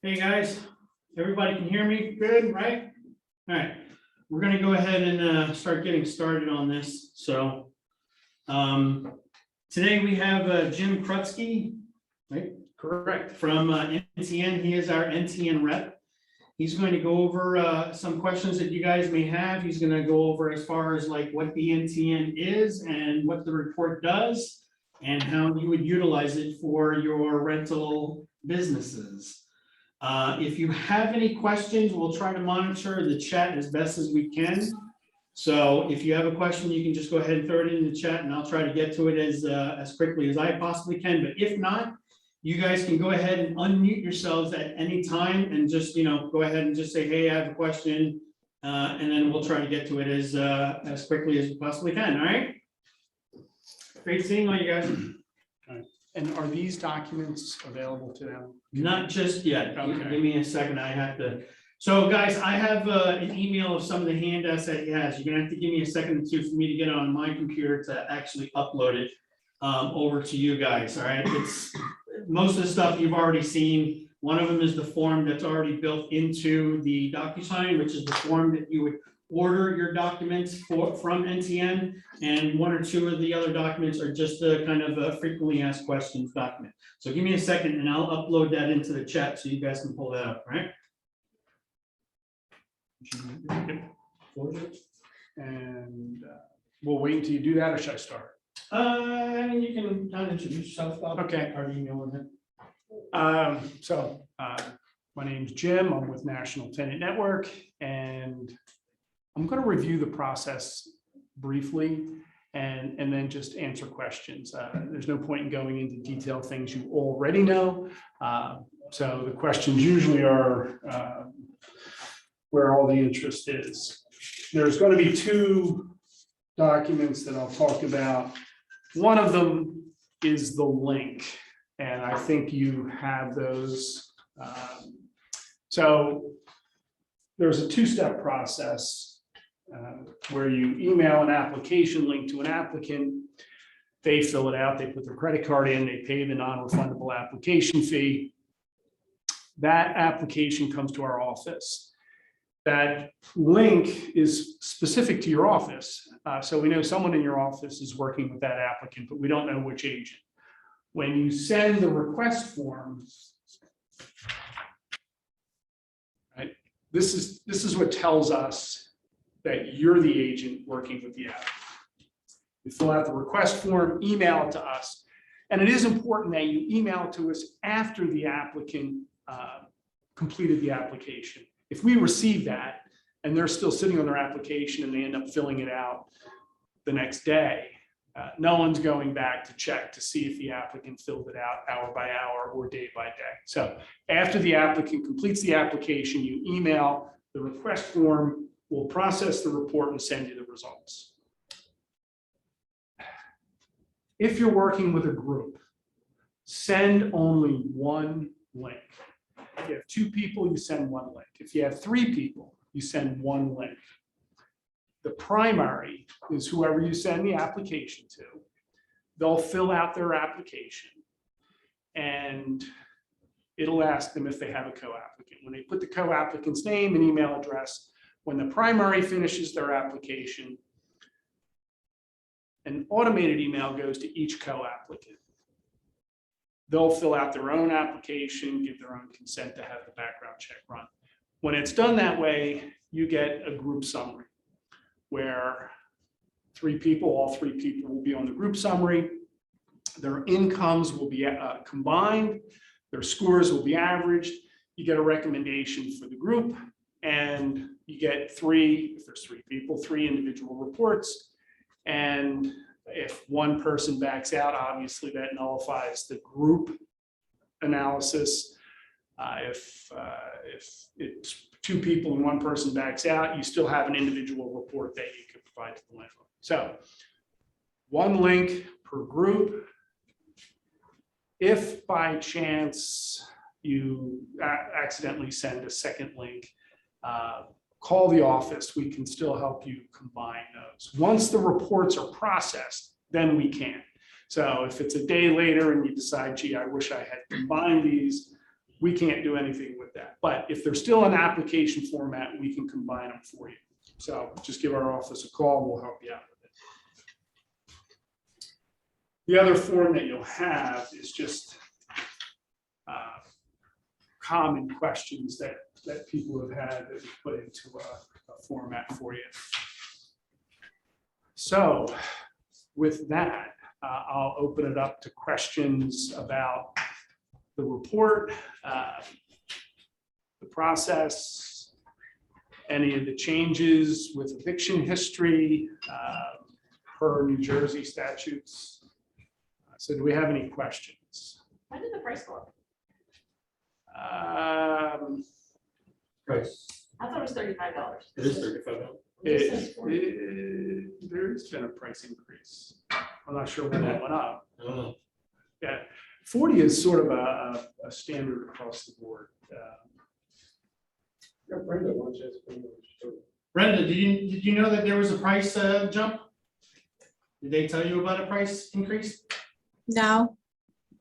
Hey guys, everybody can hear me good, right? All right, we're gonna go ahead and start getting started on this. So today we have Jim Krutsky, right? Correct, from NTN. He is our NTN rep. He's going to go over some questions that you guys may have. He's gonna go over as far as like what the NTN is and what the report does and how you would utilize it for your rental businesses. If you have any questions, we'll try to monitor the chat as best as we can. So if you have a question, you can just go ahead and throw it in the chat and I'll try to get to it as quickly as I possibly can. But if not, you guys can go ahead and unmute yourselves at any time and just, go ahead and just say, hey, I have a question. And then we'll try to get to it as quickly as we possibly can. All right. Great seeing all you guys. And are these documents available to them? Not just yet. Okay. Give me a second. I have to. So guys, I have an email of some of the handouts that he has. You're gonna have to give me a second or two for me to get it on my computer to actually upload it over to you guys. All right. It's most of the stuff you've already seen. One of them is the form that's already built into the DocuSign, which is the form that you would order your documents from NTN, and one or two of the other documents are just a kind of a frequently asked questions document. So give me a second and I'll upload that into the chat so you guys can pull that up, right? And we'll wait until you do that, or should I start? You can kind of introduce yourself, Bob. Okay. Or you know it. My name's Jim. I'm with National Tenant Network, and I'm going to review the process briefly and then just answer questions. There's no point in going into detail things you already know. So the questions usually are where all the interest is. There's going to be two documents that I'll talk about. One of them is the link, and I think you have those. So there's a two-step process where you email an application link to an applicant. They fill it out, they put their credit card in, they pay the non-refundable application fee. That application comes to our office. That link is specific to your office. So we know someone in your office is working with that applicant, but we don't know which agent. When you send the request form, right, this is what tells us that you're the agent working with the applicant. You fill out the request form, email it to us. And it is important that you email it to us after the applicant completed the application. If we receive that and they're still sitting on their application and they end up filling it out the next day, no one's going back to check to see if the applicant filled it out hour by hour or day by day. So after the applicant completes the application, you email the request form, we'll process the report and send you the results. If you're working with a group, send only one link. If you have two people, you send one link. If you have three people, you send one link. The primary is whoever you send the application to. They'll fill out their application and it'll ask them if they have a co-applicant. When they put the co-applicant's name and email address, when the primary finishes their application, an automated email goes to each co-applicant. They'll fill out their own application, give their own consent to have the background check run. When it's done that way, you get a group summary where all three people will be on the group summary. Their incomes will be combined. Their scores will be averaged. You get a recommendation for the group, and you get if there's three people, three individual reports. And if one person backs out, obviously that nullifies the group analysis. If it's two people and one person backs out, you still have an individual report that you could provide to the landlord. So one link per group. If by chance you accidentally send a second link, call the office. We can still help you combine those. Once the reports are processed, then we can. So if it's a day later and you decide, gee, I wish I had combined these, we can't do anything with that. But if they're still in application format, we can combine them for you. So just give our office a call, we'll help you out with it. The other form that you'll have is just common questions that people have had that we put into a format for you. So with that, I'll open it up to questions about the report, the process, any of the changes with eviction history per New Jersey statutes. So do we have any questions? When did the price go up? Price. I thought it was $35. It is $35. There's been a price increase. I'm not sure when that went up. I don't know. Yeah, 40 is sort of a standard across the board. Brenda, did you know that there was a price jump? Did they tell you about a price increase? No.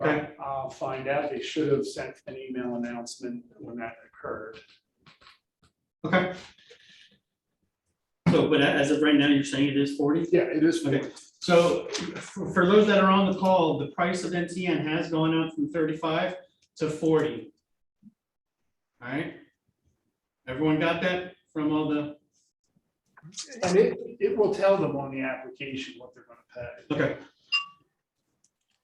Okay. I'll find out. They should have sent an email announcement when that occurred. Okay. So, but as of right now, you're saying it is 40? Yeah, it is. Okay. So for those that are on the call, the price of NTN has gone up from 35 to 40. All right. Everyone got that from all the, And it will tell them on the application what they're going to pay. okay.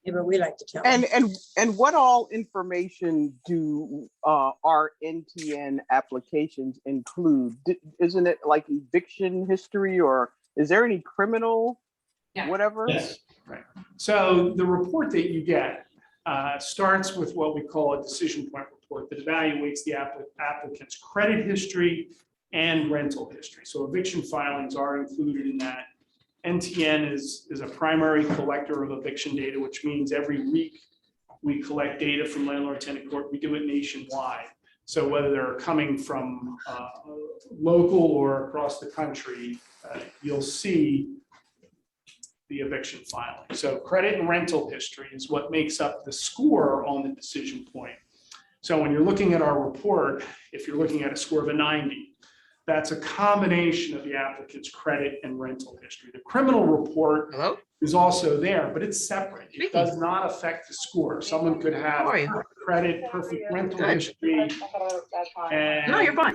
Yeah, but we like to tell. And what all information do our NTN applications include? Isn't it like eviction history, or is there any criminal, Yeah. whatever? Yes. Right. So the report that you get starts with what we call a decision point report that evaluates the applicant's credit history and rental history. So eviction filings are included in that. NTN is a primary collector of eviction data, which means every week we collect data from landlord tenant court. We do it nationwide. So whether they're coming from local or across the country, you'll see the eviction filing. So credit and rental history is what makes up the score on the decision point. So when you're looking at our report, if you're looking at a score of a 90, that's a combination of the applicant's credit and rental history. The criminal report is also there, but it's separate. It does not affect the score. Someone could have perfect credit, perfect rental history, and No, you're fine.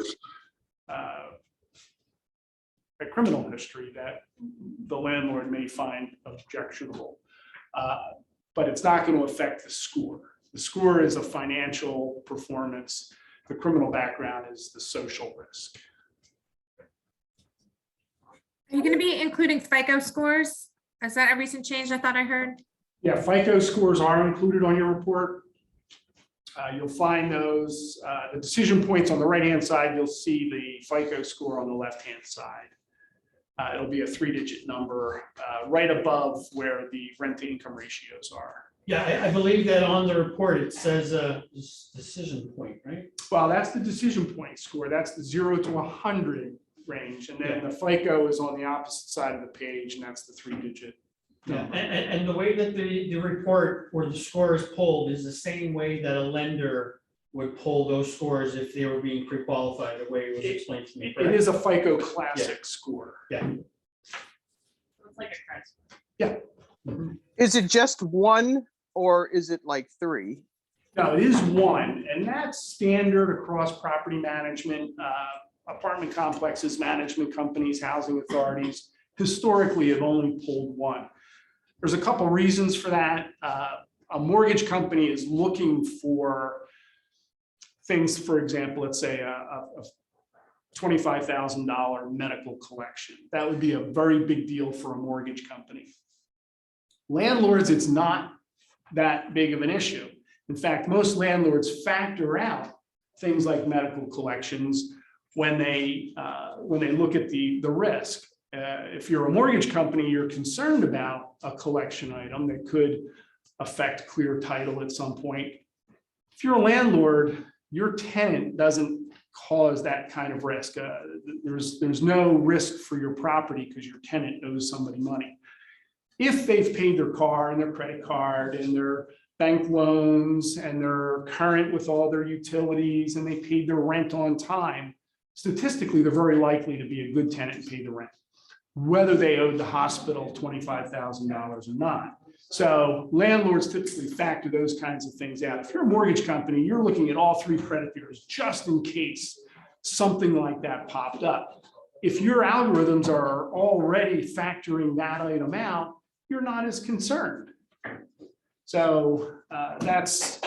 A criminal history that the landlord may find objectionable. But it's not going to affect the score. The score is a financial performance. The criminal background is the social risk. Are you going to be including FICO scores? Is that a recent change I thought I heard? Yeah, FICO scores are included on your report. You'll find those, the decision points on the right-hand side, you'll see the FICO score on the left-hand side. It'll be a 3-digit number right above where the rent to income ratios are. Yeah, I believe that on the report, it says decision point, right? Well, that's the decision point score. That's the 0 to 100 range. And then the FICO is on the opposite side of the page, and that's the 3-digit. Yeah, and the way that the report or the score is pulled is the same way that a lender would pull those scores if they were being pre-qualified, the way it was explained to me. It is a FICO classic score. Yeah. It's like a credit score. Is it just one, or is it like 3? No, it is one, and that's standard across property management, apartment complexes, management companies, housing authorities. Historically have only pulled one. There's a couple reasons for that. A mortgage company is looking for things, for example, let's say a $25,000 medical collection. That would be a very big deal for a mortgage company. Landlords, it's not that big of an issue. In fact, most landlords factor out things like medical collections when they look at the risk. If you're a mortgage company, you're concerned about a collection item that could affect clear title at some point. If you're a landlord, your tenant doesn't cause that kind of risk. There's no risk for your property because your tenant owes somebody money. If they've paid their car and their credit card and their bank loans and they're current with all their utilities and they paid their rent on time, statistically, they're very likely to be a good tenant and pay the rent, whether they owed the hospital $25,000 or not. So landlords typically factor those kinds of things out. If you're a mortgage company, you're looking at all 3 credit bureaus just in case something like that popped up. If your algorithms are already factoring that item out, you're not as concerned. So that's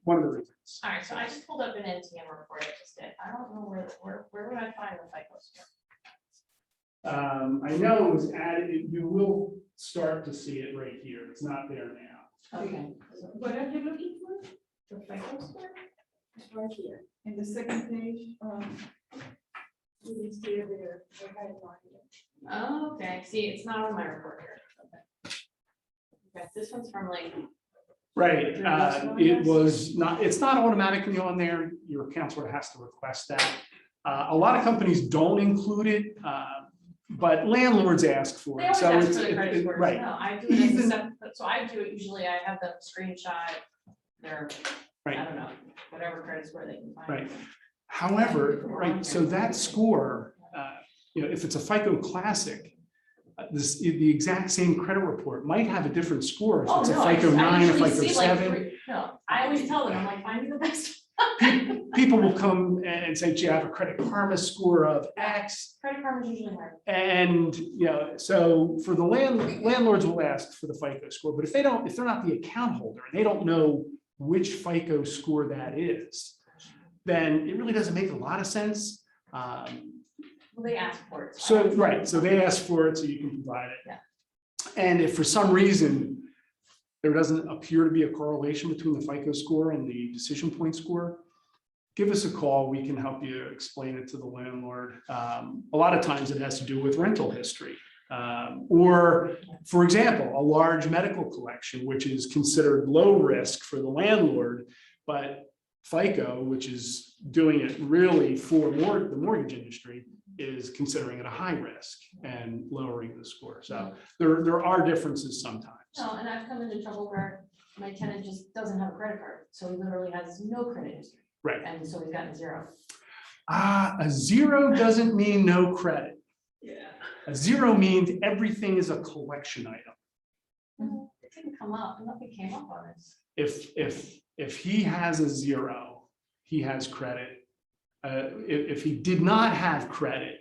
one of the reasons. All right, so I just pulled up an NTN report I just did. I don't know where would I find the FICO score? I know it was added, you will start to see it right here. It's not there now. Okay. What are you looking for? The FICO score? It's right here, in the second page, you can see it there. I had it on here. Oh, okay, see, it's not on my report here. Okay. Okay, this one's from like, Right, It it's not automatically on there. Your counselor has to request that. A lot of companies don't include it, but landlords ask for they it. always So ask it's, for the credit scores. right. No, I do it as a Even- separate, so I do it usually, I have them screenshot their, I Right. don't know, whatever credit score they can find. Right. However, right, so that score, if it's a FICO Classic, the exact same credit report might have a different score. If Oh, it's a no, I FICO just- I 9, a usually FICO see, like, 7. No, I always tell them, I'm like, find me the best. People will come and say, gee, I have a Credit Karma score of X. Credit Karma is usually hard. And, so for the landlords will ask for the FICO score, but if they're not the account holder and they don't know which FICO score that is, then it really doesn't make a lot of sense. Well, they ask for it. So, right, so they ask for it, so you can provide it. Yeah. And if for some reason there doesn't appear to be a correlation between the FICO score and the decision point score, give us a call. We can help you explain it to the landlord. A lot of times it has to do with rental history. Or, for example, a large medical collection, which is considered low risk for the landlord, but FICO, which is doing it really for the mortgage industry, is considering it a high risk and lowering the score. So there are differences sometimes. No, and I've come into trouble where my tenant just doesn't have a credit card, so he literally has no credit history. Right. And so he's gotten 0. A 0 doesn't mean no credit. Yeah. A 0 means everything is a collection item. It didn't come up, nothing came up on this. If he has a 0, he has credit. If he did not have credit,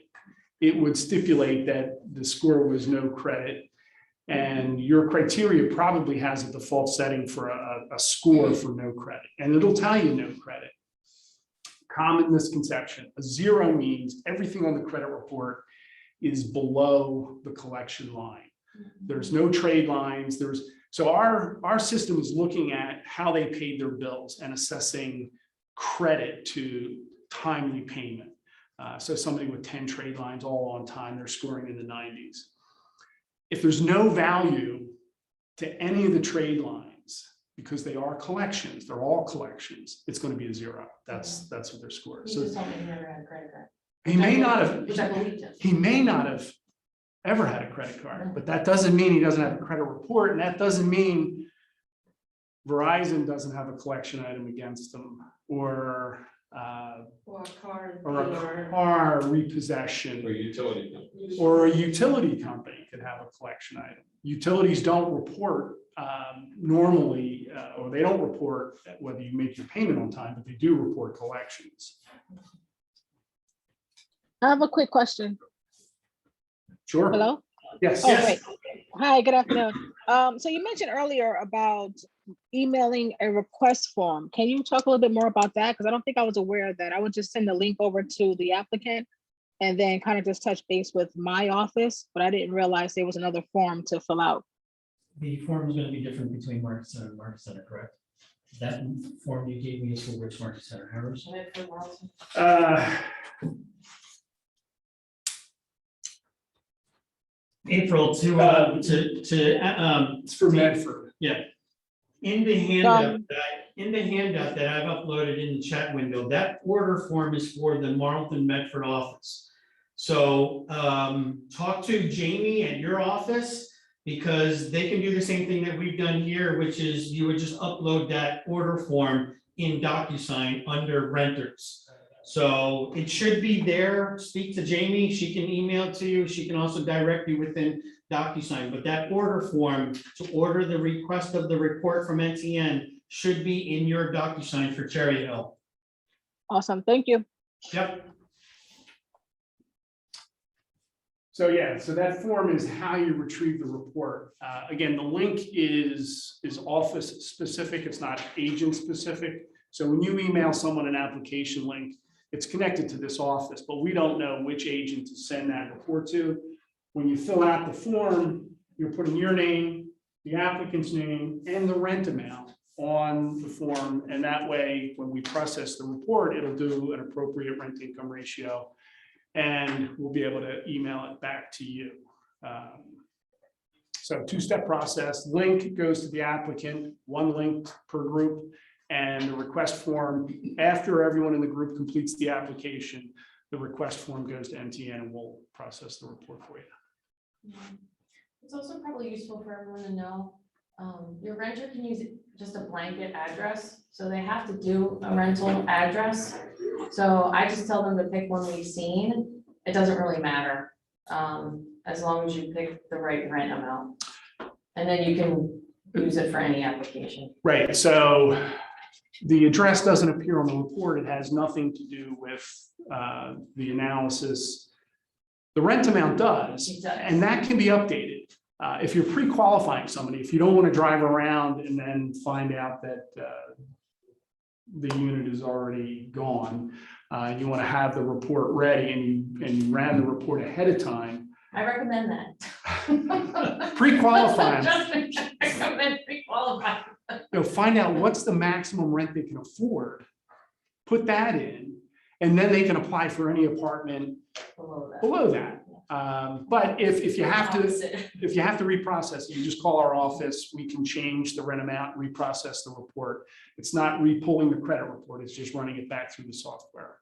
it would stipulate that the score was no credit. And your criteria probably has a default setting for a score for no credit, and it'll tell you no credit. Common misconception: a 0 means everything on the credit report is below the collection line. There's no trade lines. So our system is looking at how they paid their bills and assessing credit to timely payment. So somebody with 10 trade lines all on time, they're scoring in the 90s. If there's no value to any of the trade lines, because they are collections, they're all collections, it's going to be a 0. That's what their score is. He So just told me he never had a credit card. he may not Which I have, believed him. he may not have ever had a credit card, but that doesn't mean he doesn't have a credit report, and that doesn't mean Verizon doesn't have a collection item against them, or Or a car. a car repossession, Or utility company. or a utility company could have a collection item. Utilities don't report normally, or they don't report whether you make your payment on time, but they do report collections. I have a quick question. Sure. Hello? Yes. Oh, great. Hi, good afternoon. So you mentioned earlier about emailing a request form. Can you talk a little bit more about that? Because I don't think I was aware of that. I would just send the link over to the applicant and then kind of just touch base with my office, but I didn't realize there was another form to fill out. The form is going to be different between Market Center and Market Center, correct? That form you gave me is for which Market Center, Harris? April It's for Medford. in the handout that I've uploaded in the chat window, that order form is for the Marlton Medford office. So talk to Jamie at your office because they can do the same thing that we've done here, which is you would just upload that order form in DocuSign under renters. So it should be there. Speak to Jamie. She can email it to you. She can also direct you within DocuSign, but that order form to order the request of the report from NTN should be in your DocuSign for Cherry Hill. Awesome, thank you. Yep. So yeah, so that form is how you retrieve the report. Again, the link is office specific, it's not agent specific. So when you email someone an application link, it's connected to this office, but we don't know which agent to send that report to. When you fill out the form, you're putting your name, the applicant's name, and the rent amount on the form. And that way, when we process the report, it'll do an appropriate rent income ratio. And we'll be able to email it back to you. So two-step process, link goes to the applicant, one link per group, and the request form, after everyone in the group completes the application, the request form goes to NTN and we'll process the report for you. It's also probably useful for everyone to know, your renter can use just a blanket address, so they have to do a rental address. So I just tell them to pick one we've seen. It doesn't really matter, as long as you pick the right rent amount. And then you can use it for any application. Right, so the address doesn't appear on the report. It has nothing to do with the analysis. The rent amount does, It does. and that can be updated. If you're pre-qualifying somebody, if you don't want to drive around and then find out that the unit is already gone, you want to have the report ready and you ran the report ahead of time. I recommend that. Pre-qualifying. Just recommend pre-qualifying. Find out what's the maximum rent they can afford, put that in, and then they can apply for any apartment below that. But if you have to reprocess it, you just call our office. We can change the rent amount, reprocess the report. It's not re-pulling the credit report. It's just running it back through the software.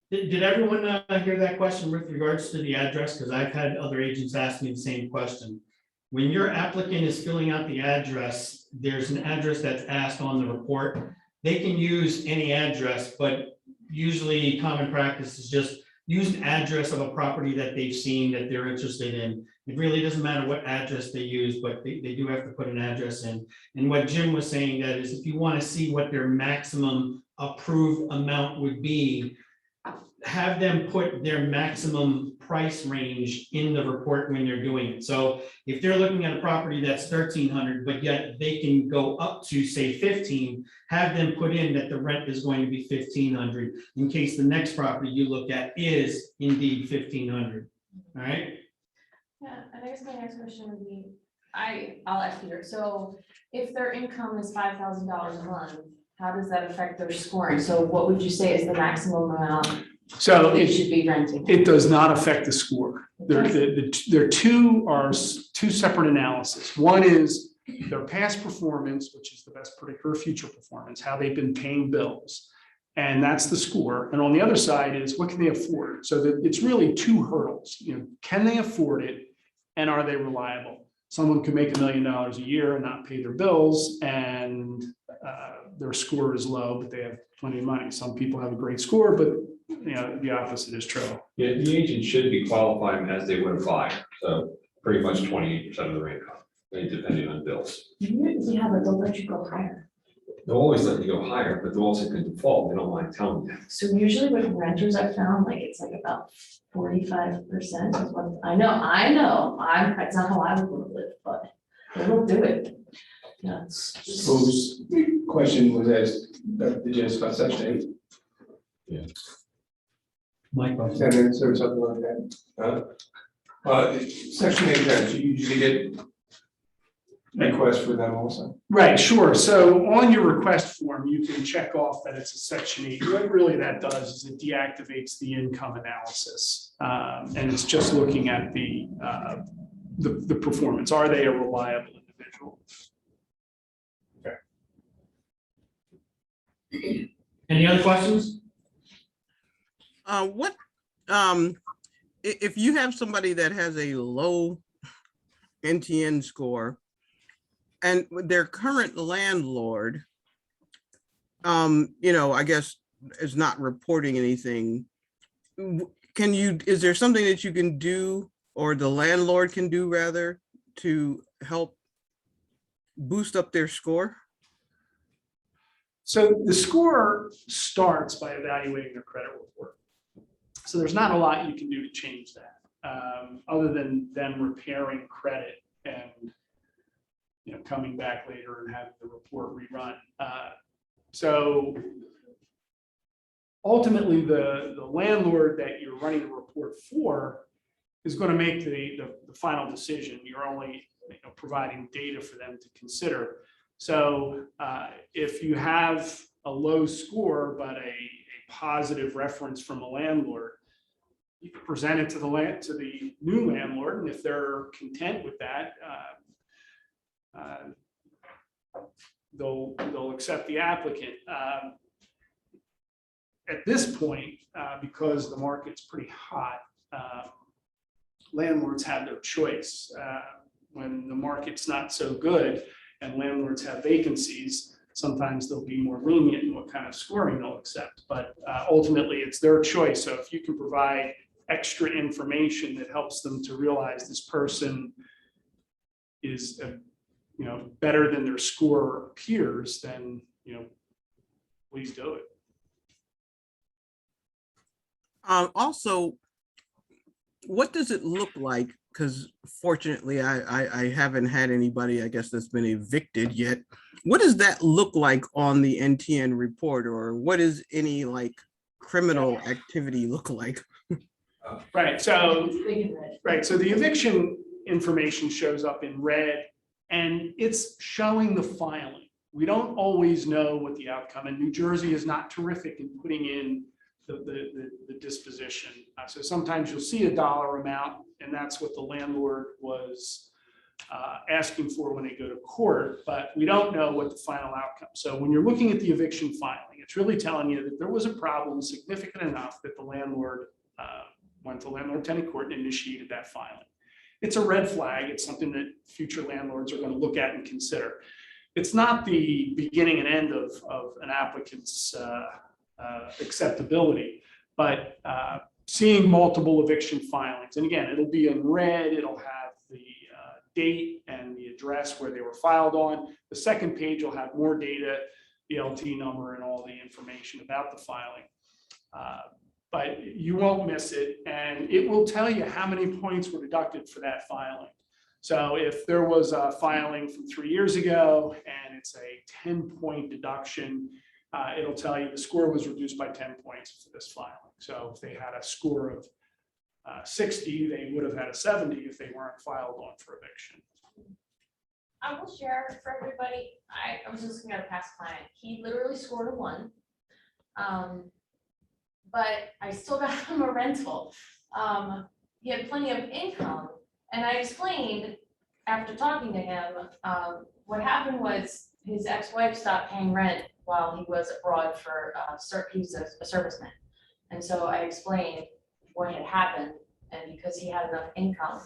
Did everyone hear that question with regards to the address? Because I've had other agents ask me the same question. When your applicant is filling out the address, there's an address that's asked on the report. They can use any address, but usually common practice is just use an address of a property that they've seen that they're interested in. It really doesn't matter what address they use, but they do have to put an address in. And what Jim was saying, that is, if you want to see what their maximum approved amount would be, have them put their maximum price range in the report when they're doing it. So if they're looking at a property that's 1,300, but yet they can go up to say 15, have them put in that the rent is going to be 1,500 in case the next property you look at is indeed 1,500. All right. Yeah, I guess my next question would be, I'll ask Peter. So if their income is $5,000 a month, how does that affect their scoring? So what would you say is the maximum amount So they should be renting? it does not affect the score. There are two separate analyses. One is their past performance, which is the best predictor of future performance, how they've been paying bills. And that's the score. And on the other side is what can they afford? So that it's really two hurdles. Can they afford it? And are they reliable? Someone could make $1 million a year and not pay their bills, and their score is low, but they have plenty of money. Some people have a great score, but the opposite is true. Yeah, the agent should be qualifying as they would apply, so pretty much 28% of their income, depending on bills. Yeah, but they'll let you go higher. They'll always let you go higher, but they're also can default, they don't mind telling you. So usually with renters, I found it's about 45% is what, I know, it's not how I would want to live, but they will do it. Yeah. Whose question was asked, the gist about section 8? My question. And then there was something like that. Section 8, guys, you usually get requests for them also. Right, sure. So on your request form, you can check off that it's a Section 8. What really that does is it deactivates the income analysis. And it's just looking at the performance. Are they a reliable individual? Any other questions? If you have somebody that has a low NTN score and their current landlord, I guess is not reporting anything. Is there something that you can do or the landlord can do rather to help boost up their score? So the score starts by evaluating their credit report. So there's not a lot you can do to change that, other than them repairing credit and coming back later and having the report rerun. So ultimately, the landlord that you're running the report for is going to make the final decision. You're only providing data for them to consider. So if you have a low score, but a positive reference from a landlord, you can present it to the new landlord, and if they're content with that, they'll accept the applicant. At this point, because the market's pretty hot, landlords have their choice. When the market's not so good and landlords have vacancies, sometimes they'll be more lenient in what kind of scoring they'll accept. But ultimately, it's their choice. So if you can provide extra information that helps them to realize this person is better than their score peers, then please do it. Also, what does it look like? Because fortunately, I haven't had anybody, I guess, that's been evicted yet. What does that look like on the NTN report, or what does any criminal activity look like? Right. So the eviction information shows up in red, and it's showing the filing. We don't always know what the outcome, and New Jersey is not terrific in putting in the disposition. So sometimes you'll see a dollar amount, and that's what the landlord was asking for when they go to court, but we don't know what the final outcome. So when you're looking at the eviction filing, it's really telling you that there was a problem significant enough that the landlord went to landlord-tenant court and initiated that filing. It's a red flag. It's something that future landlords are going to look at and consider. It's not the beginning and end of an applicant's acceptability, but seeing multiple eviction filings. And again, it'll be in red. It'll have the date and the address where they were filed on. The second page will have more data, the LT number, and all the information about the filing. But you won't miss it, and it will tell you how many points were deducted for that filing. So if there was a filing from 3 years ago and it's a 10-point deduction, it'll tell you the score was reduced by 10 points for this filing. So if they had a score of 60, they would have had a 70 if they weren't filed on for eviction. I will share for everybody. I was just looking at a past client. He literally scored a 1. But I still got him a rental. He had plenty of income. And I explained after talking to him, what happened was his ex-wife stopped paying rent while he was abroad for he's a serviceman. And so I explained what had happened, and because he had enough income,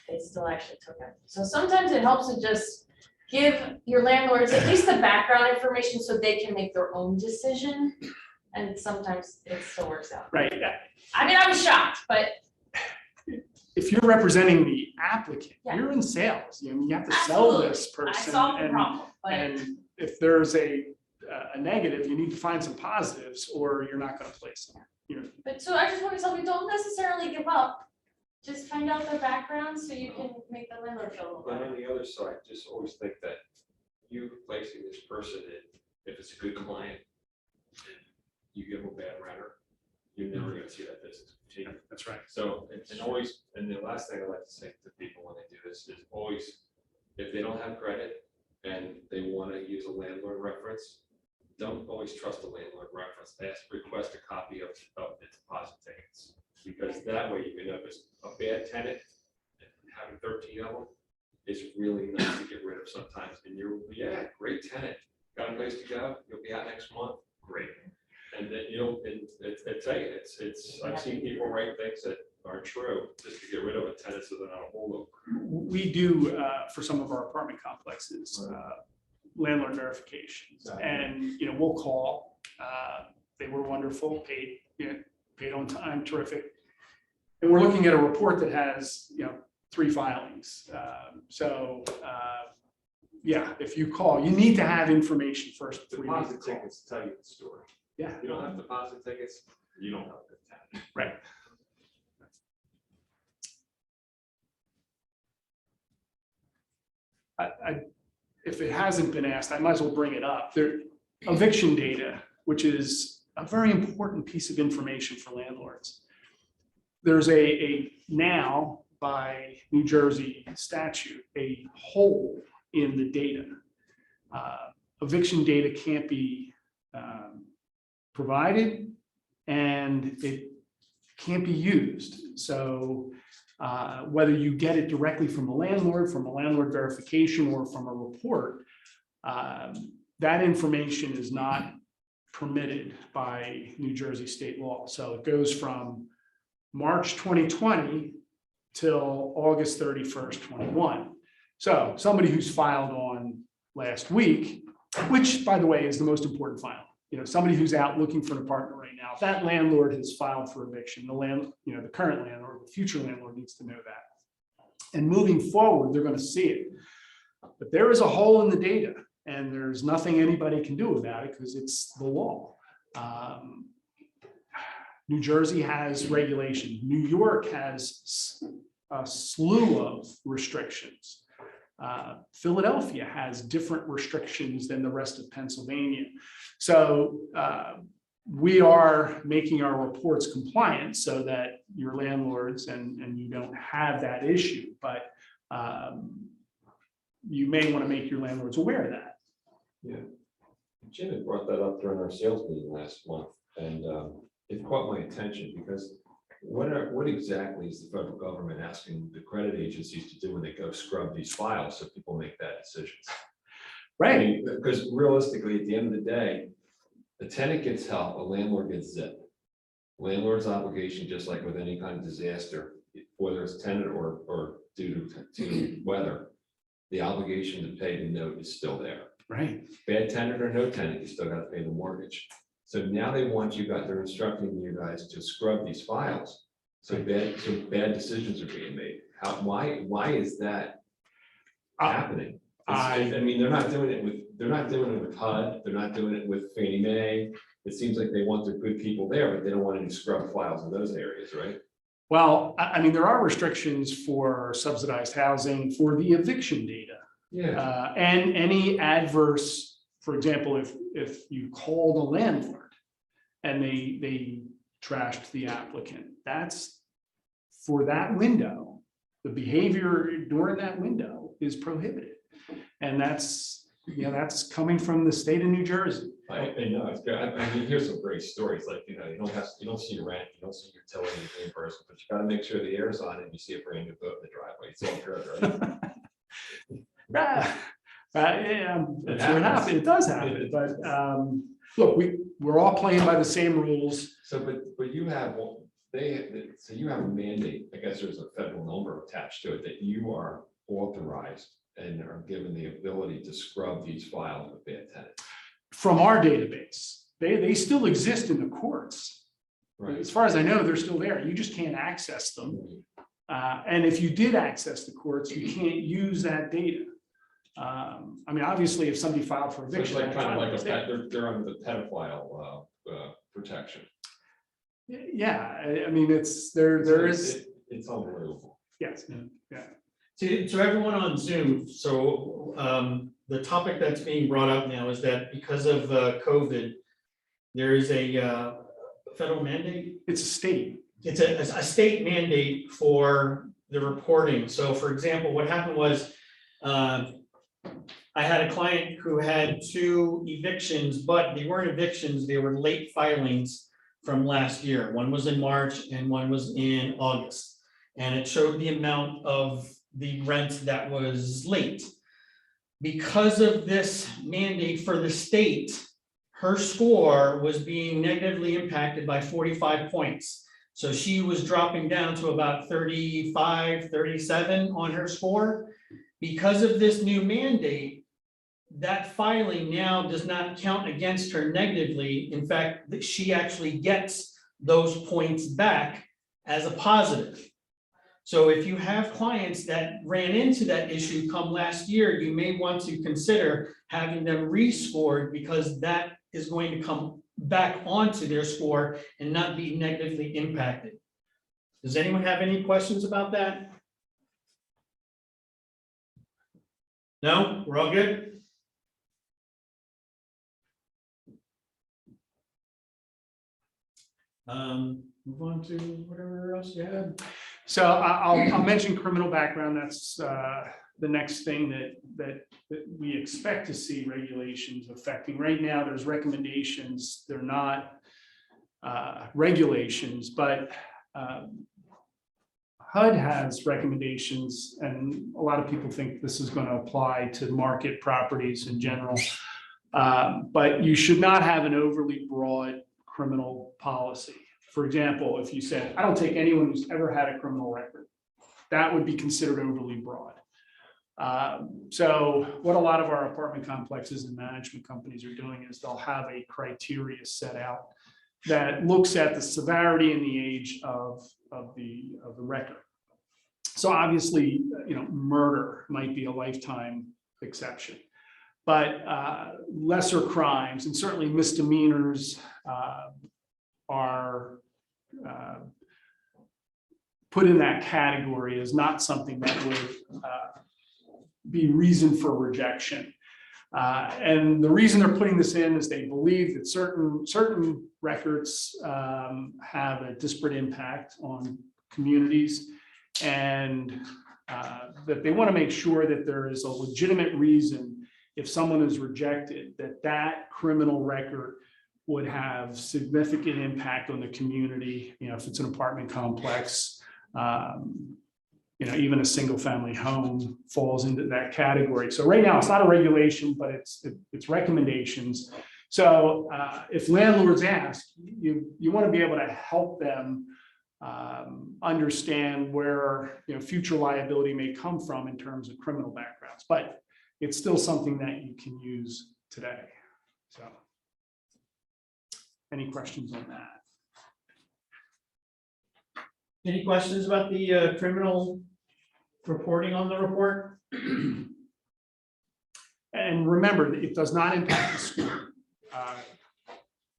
they still actually took him. So sometimes it helps to just give your landlords at least the background information so they can make their own decision. And sometimes it still works out. Right. Yeah. I mean, I was shocked, but if you're representing the applicant, Yeah. you're in sales. You have to sell Absolutely. this person. I solved the problem. But And if there's a negative, you need to find some positives, or you're not going to place them. But so I just want to tell you, don't necessarily give up. Just find out their background so you can make the landlord feel a little But better. on the other side, just always think that you placing this person in, if it's a good client, you give them a bad renter, you're never gonna see that business continue. That's right. So, and always, and the last thing I like to say to people when they do this is always, if they don't have credit and they wanna use a landlord reference, don't always trust the landlord reference. Request a copy of the deposit tickets. Because that way you can know if it's a bad tenant, having 13 of them is really nice to get rid of sometimes. And great tenant, got a place to go, you'll be out next month, great. And then, and I tell you, it's, I've seen people write things that aren't true, just to get rid of a tenant so they're not a holdover. We do, for some of our apartment complexes, landlord verifications, and, we'll call. They were wonderful, paid, paid on time, terrific. And we're looking at a report that has, 3 filings. Yeah, if you call, you need to have information first. before you make the Deposit call. tickets tell you the story. Yeah, If you don't have deposit tickets, you don't have a good tenant. right. If it hasn't been asked, I might as well bring it up. There, eviction data, which is a very important piece of information for landlords. There's a now by New Jersey statute, a hole in the data. Eviction data can't be provided and it can't be used. So whether you get it directly from a landlord verification, or from a report, that information is not permitted by New Jersey state law. So it goes from March 2020 till August 31st, 21. So somebody who's filed on last week, which by the way is the most important file. Somebody who's out looking for an apartment right now, if that landlord has filed for eviction, the current landlord, the future landlord needs to know that. And moving forward, they're going to see it. But there is a hole in the data, and there's nothing anybody can do about it because it's the law. New Jersey has regulation. New York has a slew of restrictions. Philadelphia has different restrictions than the rest of Pennsylvania. So we are making our reports compliant so that your landlords and you don't have that issue, but you may want to make your landlords aware of that. Yeah. Jim had brought that up during our sales meeting last month, and it caught my attention because what exactly is the federal government asking the credit agencies to do when they go scrub these files so people make bad decisions? Right. Because realistically, at the end of the day, the tenant gets help, a landlord gets zip. Landlord's obligation, just like with any kind of disaster, whether it's tenant or due to weather, the obligation to pay the note is still there. Right. Bad tenant or no tenant, you still got to pay the mortgage. So now they want they're instructing you guys to scrub these files. So bad decisions are being made. Why is that happening? I mean, they're not doing it with HUD. They're not doing it with Fannie Mae. It seems like they want their good people there, but they don't want any scrub files in those areas, right? Well, I mean, there are restrictions for subsidized housing for the eviction data. Yeah. And any adverse, for example, if you called a landlord and they trashed the applicant, that's for that window. The behavior during that window is prohibited. And that's coming from the state of New Jersey. I know it's good. I mean, here's some great stories. Like, you don't see your rent, you don't see your utility reimbursement, but you got to make sure the air's on and you see a brand new boat in the driveway. It's all good, right? Yeah, it happens. It does happen. But look, we're all playing by the same rules. So, but you have you have a mandate. I guess there's a federal number attached to it that you are authorized and are given the ability to scrub these files with bad tenants. From our database, they still exist in the courts. Right. As far as I know, they're still there. You just can't access them. And if you did access the courts, you can't use that data. I mean, obviously, if somebody filed for So it's eviction, like kind of like they're under the pedophile protection. Yeah, I mean, it's it's unbelievable. yes, yeah. To everyone on Zoom, so the topic that's being brought up now is that because of COVID, there is a federal mandate. It's a state. It's a state mandate for the reporting. So for example, what happened was I had a client who had 2 evictions, but they weren't evictions, they were late filings from last year. One was in March and one was in August. And it showed the amount of the rent that was late. Because of this mandate for the state, her score was being negatively impacted by 45 points. So she was dropping down to about 35, 37 on her score. Because of this new mandate, that filing now does not count against her negatively. In fact, that she actually gets those points back as a positive. So if you have clients that ran into that issue come last year, you may want to consider having them rescored, because that is going to come back onto their score and not be negatively impacted. Does anyone have any questions about that? No, we're all good? Move on to whatever else you had. So I'll mention criminal background. That's the next thing that we expect to see regulations affecting. Right now, there's recommendations. They're not regulations, but HUD has recommendations, and a lot of people think this is going to apply to market properties in general. But you should not have an overly broad criminal policy. For example, if you said, I don't take anyone who's ever had a criminal record, that would be considered overly broad. So what a lot of our apartment complexes and management companies are doing is they'll have a criteria set out that looks at the severity and the age of the record. So obviously, murder might be a lifetime exception, but lesser crimes and certainly misdemeanors are put in that category as not something that would be reason for rejection. And the reason they're putting this in is they believe that certain records have a disparate impact on communities, and that they want to make sure that there is a legitimate reason if someone is rejected, that criminal record would have significant impact on the community. If it's an apartment complex, even a single family home falls into that category. So right now it's not a regulation, but it's recommendations. So if landlords ask, you want to be able to help them understand where future liability may come from in terms of criminal backgrounds, but it's still something that you can use today. So any questions on that? Any questions about the criminal reporting on the report? And remember, that it does not impact the score.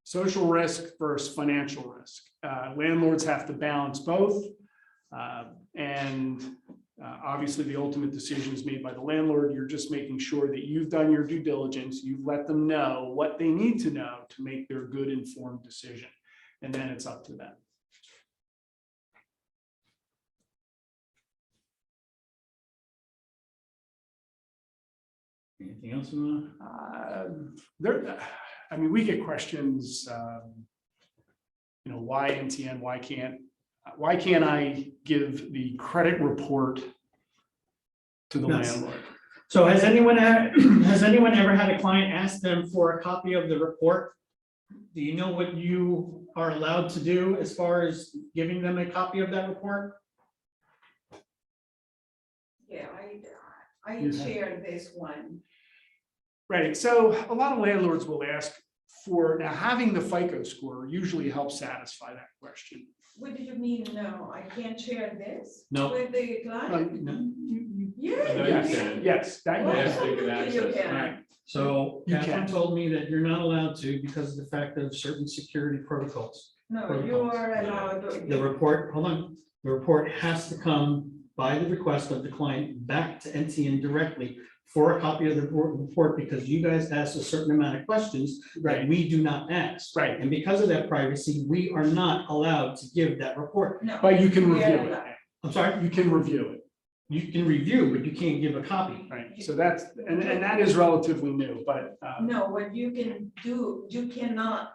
Social risk versus financial risk. Landlords have to balance both. Obviously, the ultimate decision is made by the landlord. You're just making sure that you've done your due diligence. You've let them know what they need to know to make their good informed decision. And then it's up to them. Anything else you want? We get questions, why NTN, why can't I give the credit report to the Yes. landlord? So has anyone ever had a client ask them for a copy of the report? Do you know what you are allowed to do as far as giving them a copy of that report? Yeah, I shared this one. Right, so a lot of landlords will ask for, now having the FICO score usually helps satisfy that question. What do you mean, no, I can't share this? No. With the client? No. Yeah. No, Yes, you can. yes, that you Well, can. Yes, they can absolutely you access. can. Right. So You Catherine can. told me that you're not allowed to because of the fact of certain security protocols. No, you are allowed The to. report, hold on, the report has to come by the request of the client back to NTN directly for a copy of the report, because you guys asked a certain amount of questions that Right. we do not ask. Right. And because of that privacy, we are not allowed to give that report. No, But you can we are review it. allowed. I'm sorry, You can review it, you can review, but you can't give a copy. right? So that's, and that is relatively new, but No, what you can do, you cannot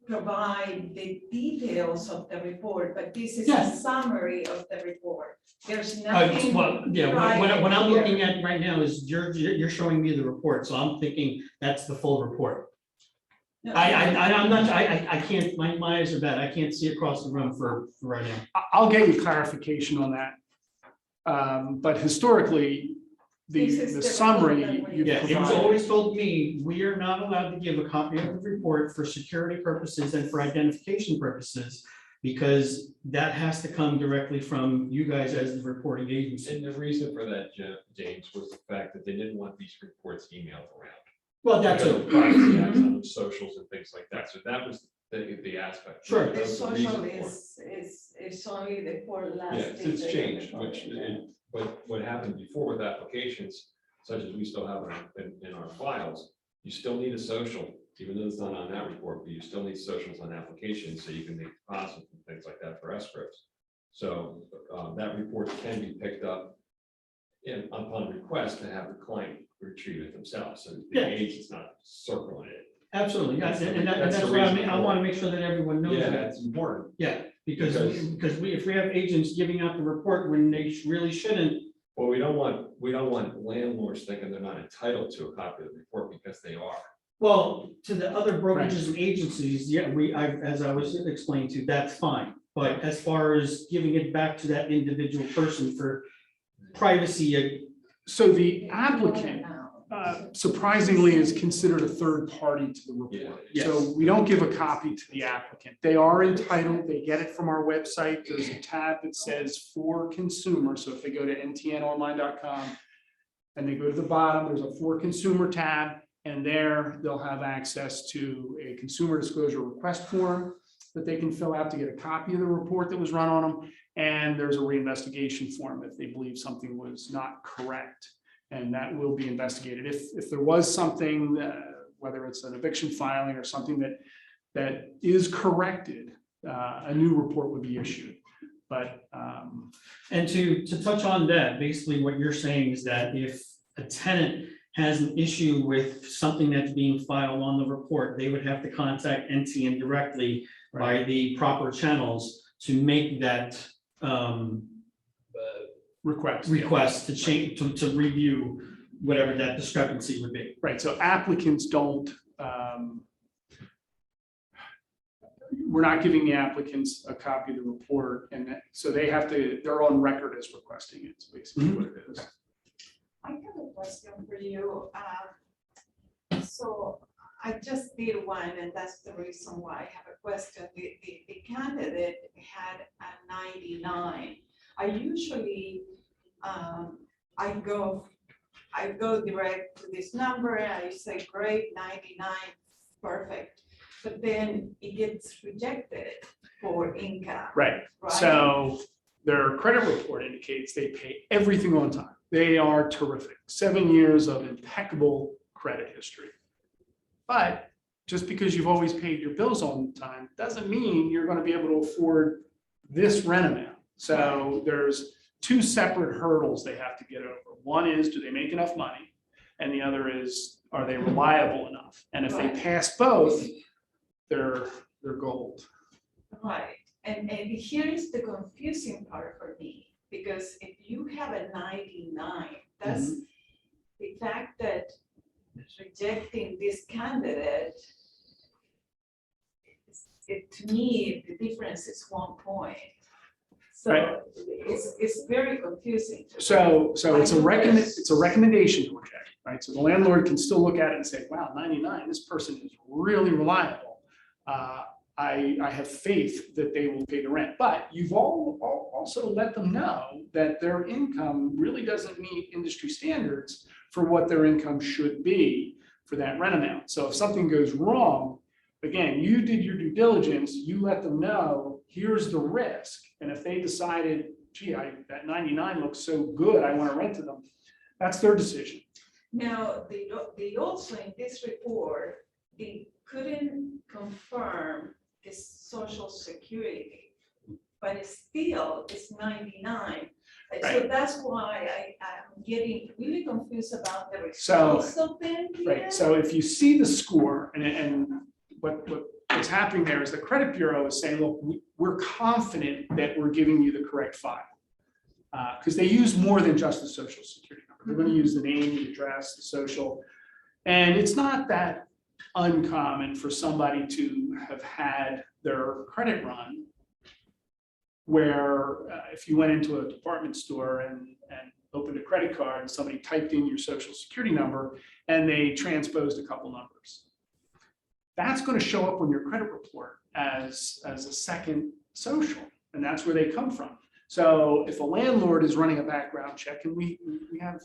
provide the details of the report, but this is a Yes. summary of the report. There's nothing. Well, yeah, what I'm private looking here. at right now is you're showing me the report, so I'm thinking that's the full report. No, I'm not, I can't, my eyes are bad. I can't see across the room for right now. I'll get you clarification on that. But historically, This is the the summary report that we- you Yeah, he was provided. always told me, we are not allowed to give a copy of the report for security purposes and for identification purposes, because that has to come directly from you guys as the reporting agency. And the reason for that, James, was the fact that they didn't want these reports emailed around. Well, that's Because a of privacy acts on socials and things like that. So that was the aspect. Sure. That The was the reason social for it. is only the four last. Yeah, days it's that changed, you're which, recording. what happened before with applications, such as we still have in our files, you still need a social, even though it's not on that report, but you still need socials on applications, so you can make deposits and things like that for escrows. So, that report can be picked up upon request to have the client retrieve it themselves, so the Yeah. agent's not circling it. Absolutely, That's the- and that's that's the what I reason mean, I for want to it. make sure that everyone knows Yeah, that. that's important. Yeah, because Because- if we have agents giving out the report when they really shouldn't, Well, we don't want landlords thinking they're not entitled to a copy of the report, because they are. well, to the other brokerages and agencies, yeah, as I was explaining to, that's fine. But as far as giving it back to that individual person for privacy, So the applicant surprisingly is considered a third party to the report. Yeah. So we don't give a copy to the applicant. They are entitled, they get it from our website. There's a tab that says for consumer. So if they go to ntnonline.com and they go to the bottom, there's a for consumer tab, and there they'll have access to a consumer disclosure request form that they can fill out to get a copy of the report that was run on them. And there's a reinvestigation form if they believe something was not correct. And that will be investigated. If there was something, whether it's an eviction filing or something that is corrected, a new report would be issued. But and to touch on that, basically what you're saying is that if a tenant has an issue with something that's being filed on the report, they would have to contact NTN directly by the proper channels to make that request to change, to review whatever that discrepancy would be. right, so applicants don't. We're not giving the applicants a copy of the report, and so they're on record as requesting it. It's basically what it is. I have a question for you. So I just did one, and that's the reason why I have a question. The candidate had a 99. I usually, I go direct to this number, and I say, great, 99, perfect. But then it gets rejected for income. Right, Right? so their credit report indicates they pay everything on time. They are terrific. 7 years of impeccable credit history. But just because you've always paid your bills on time doesn't mean you're going to be able to afford this rent amount. So there's two separate hurdles they have to get over. One is, do they make enough money? And the other is, are they reliable enough? And if they Right. pass both, they're gold. Right, and here is the confusing part for me, because if you have a 99, that's the fact that rejecting this candidate, to me, the difference is 1 point. So Right. it's very confusing. to me. So it's a I know this. it's a recommendation to reject, right? So the landlord can still look at it and say, wow, 99, this person is really reliable. I have faith that they will pay the rent, but you've also let them know that their income really doesn't meet industry standards for what their income should be for that rent amount. So if something goes wrong, again, you did your due diligence, you let them know, here's the risk. And if they decided, gee, that 99 looks so good, I want to rent to them, that's their decision. Now, they also in this report, they couldn't confirm the social security, but it's still, it's 99. So Right. that's why I'm getting really confused about the So- results of them. Right, so if you see the score, and what's happening there is the credit bureau is saying, look, we're confident that we're giving you the correct file. Because they use more than just the social security number. They're going to use the name, the address, the social. And it's not that uncommon for somebody to have had their credit run where if you went into a department store and opened a credit card and somebody typed in your social security number and they transposed a couple numbers. That's going to show up on your credit report as a second social, and that's where they come from. So if a landlord is running a background check, and we have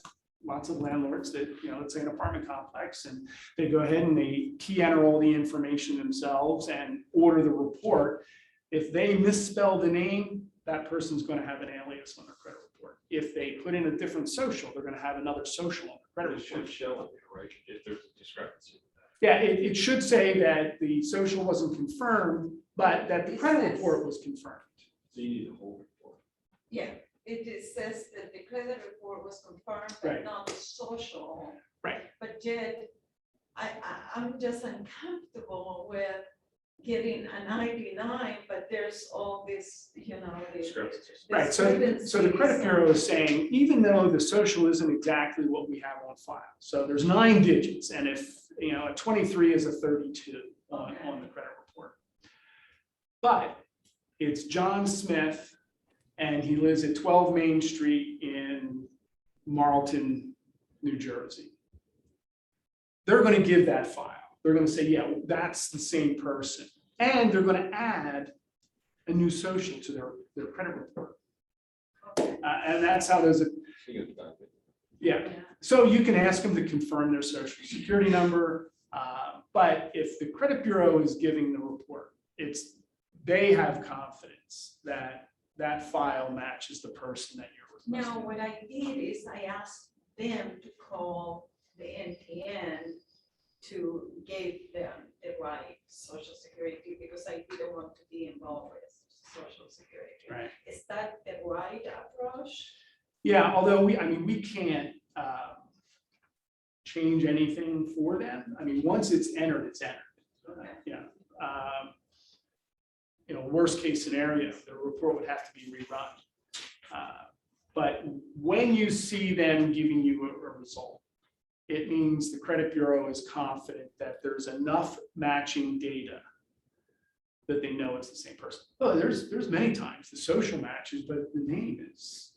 lots of landlords that, let's say an apartment complex, and they go ahead and they key enter all the information themselves and order the report. If they misspell the name, that person's going to have an alias on their credit report. If they put in a different social, they're going to have another social on the credit It should report. show up, right, if there's a discrepancy. Yeah, it should say that the social wasn't confirmed, but that the credit report was confirmed. So you need the whole report. Yeah, it says that the credit report was confirmed, Right. but not the social. Right. But yet, I'm just uncomfortable with getting a 99, but there's all this, Discrepancies. Right, so the credit bureau is saying, even though the social isn't exactly what we have on file, so there's 9 digits, and if, a 23 is a 32 on the credit report. But it's John Smith, and he lives at 12 Main Street in Marlton, New Jersey. They're going to give that file. They're going to say, yeah, that's the same person. And they're going to add a new social to their credit report. And that's how those, yeah. So you can ask them to confirm their social security number. But if the credit bureau is giving the report, they have confidence that that file matches the person that you're requesting. Now, what I did is I asked them to call the NTN to give them the right social security because I didn't want to be involved with social security. Right. Is that the right approach? Yeah, although we can't change anything for them. Once it's entered, it's entered. Okay. Yeah. Worst case scenario, the report would have to be rerun. But when you see them giving you a result, it means the credit bureau is confident that there's enough matching data that they know it's the same person. Oh, there's many times the social matches, but the name it's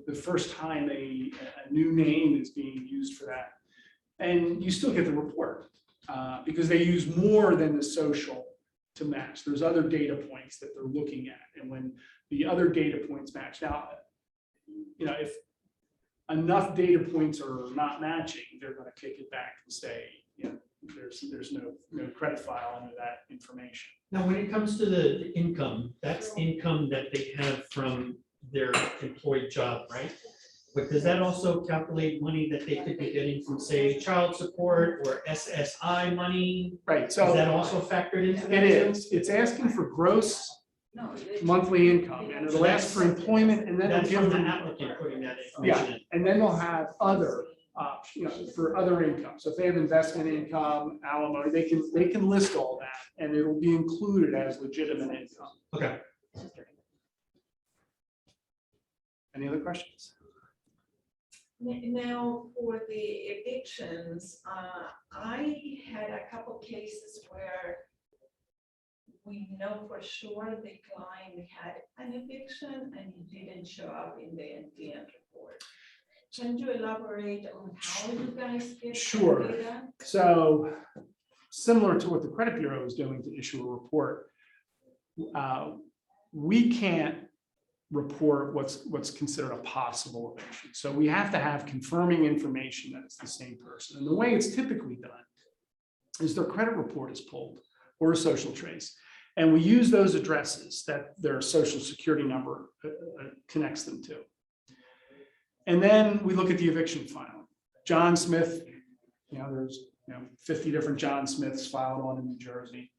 the first time a new name is being used for that. And you still get the report because they use more than the social to match. There's other data points that they're looking at. And when the other data points match, now, if enough data points are not matching, they're going to kick it back and say, there's no credit file under that information. Now, when it comes to the income, that's income that they have from their employed job, right? But does that also calculate money that they could be getting from, say, child support or SSI money? Right, Is so that also factored into that? it too? is. It's asking for gross No. monthly income, and it'll ask for employment, and then it'll That's give from the them, applicant putting that information in. and then they'll have other options, for other income. So if they have investment income, alimony, they can list all that, and it'll be included as legitimate income. Okay. Any other questions? Now, for the evictions, I had a couple cases where we know for sure the client had an eviction and he didn't show up in the NTN report. Can you elaborate on how you guys get that Sure. data? So similar to what the credit bureau is doing to issue a report, we can't report what's considered a possible eviction. So we have to have confirming information that it's the same person. And the way it's typically done is their credit report is pulled or a social trace. And we use those addresses that their social security number connects them to. And then we look at the eviction file. John Smith, there's 50 different John Smiths filed on in New Jersey,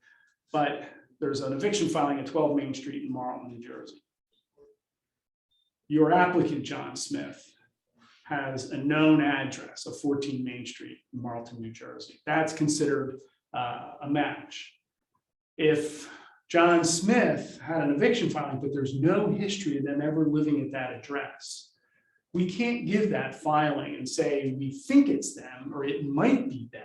but there's an eviction filing at 12 Main Street in Marlton, New Jersey. Your applicant, John Smith, has a known address of 14 Main Street in Marlton, New Jersey. That's considered a match. If John Smith had an eviction filing, but there's no history of them ever living at that address, we can't give that filing and say we think it's them or it might be them,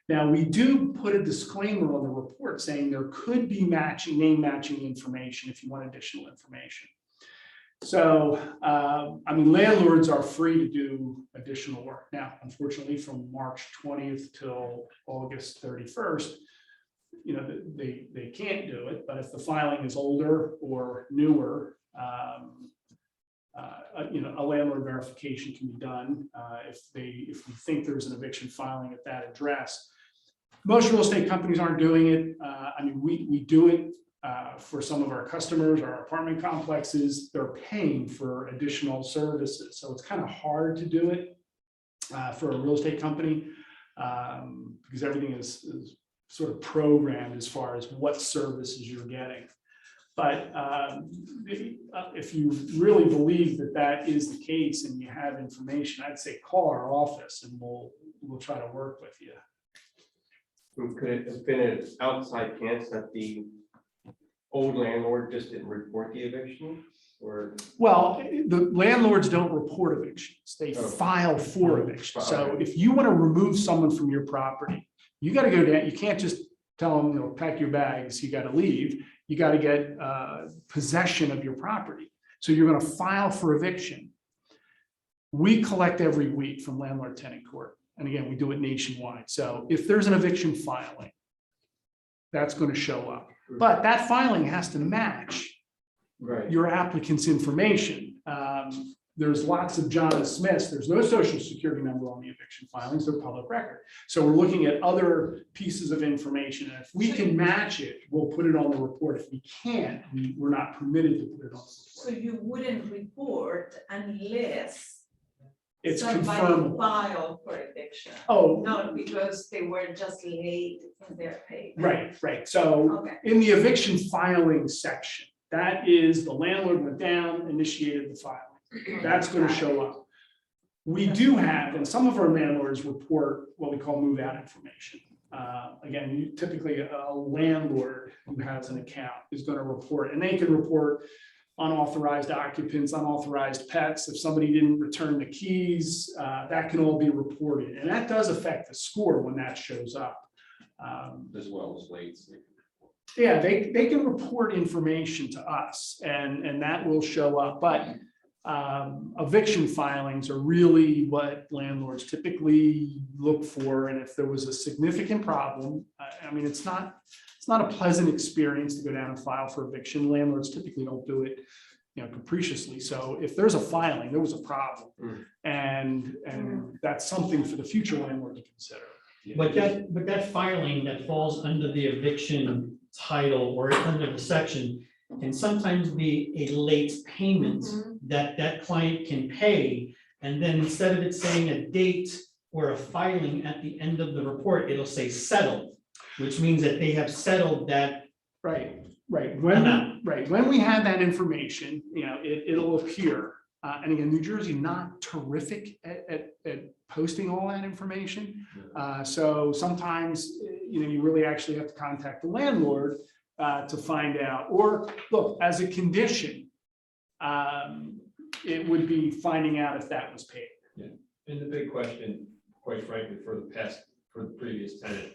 Now, we do put a disclaimer on the report saying there could be name matching information if you want additional information. So, I mean, landlords are free to do additional work. Now, unfortunately, from March 20th till August 31st, you know, they can't do it, but if the filing is older or newer, you know, a landlord verification can be done if we think there's an eviction filing at that address. Most real estate companies aren't doing it. I mean, we do it for some of our customers, our apartment complexes. They're paying for additional services, so it's kind of hard to do it for a real estate company because everything is sort of programmed as far as what services you're getting. But if you really believe that that is the case and you have information, I'd say call our office and we'll try to work with you. Could it have been an outside chance that the old landlord just didn't report the eviction, or? Well, the landlords don't report evictions. They file for eviction. So if you want to remove someone from your property, you got to go down. You can't just tell them, you know, pack your bags, you got to leave. You got to get possession of your property. So you're going to file for eviction. We collect every week from landlord tenant court. And again, we do it nationwide. So if there's an eviction filing, that's going to show up. But that filing has to match your applicant's information. There's lots of John Smiths. There's no social security number on the eviction filings. They're public record. So we're looking at other pieces of information. And if we can match it, we'll put it on the report. If we can't, we're not permitted to put it on the report. So you wouldn't report unless It's somebody confirmed. filed for eviction? Oh, Not because they were just late in their payment? right. So Okay. in the eviction filing section, that is the landlord went down, initiated the filing. That's going to show up. We do have, and some of our landlords report what we call move out information. Again, typically a landlord who has an account is going to report, and they can report unauthorized occupants, unauthorized pets. If somebody didn't return the keys, that can all be reported. And that does affect the score when that shows up. As well as late. Yeah, they can report information to us and that will show up. But eviction filings are really what landlords typically look for. And if there was a significant problem, I mean, it's not a pleasant experience to go down and file for eviction. Landlords typically don't do it, you know, capriciously. So if there's a filing, there was a problem, and that's something for the future landlord to consider. But that filing that falls under the eviction title or under the section can sometimes be a late payment that client can pay. And then instead of it saying a date or a filing at the end of the report, it'll say settled, which means that they have settled that. Right. When we have that information, you know, it'll appear. And again, New Jersey not terrific at posting all that information. So sometimes, you know, you really actually have to contact the landlord to find out. Or look, as a condition, it would be finding out if that was paid. Yeah, and the big question, quite frankly, for the previous tenant,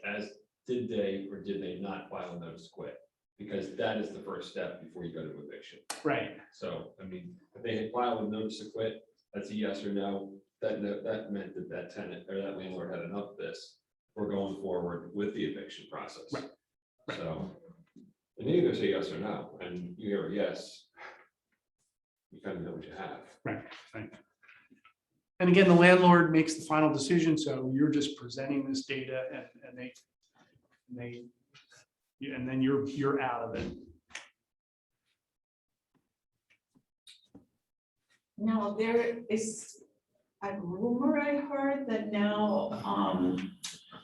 did they or did they not file a notice to quit? Because that is the first step before you go to eviction. Right. So, I mean, if they had filed a notice to quit, that's a yes or no. That meant that tenant or that landlord had enough of this. We're going forward with the eviction process. Right. So, and you either say yes or no, and you hear a yes, you kind of know what you have. Right. And again, the landlord makes the final decision, so you're just presenting this data and then you're out of it. Now, there is a rumor I heard that now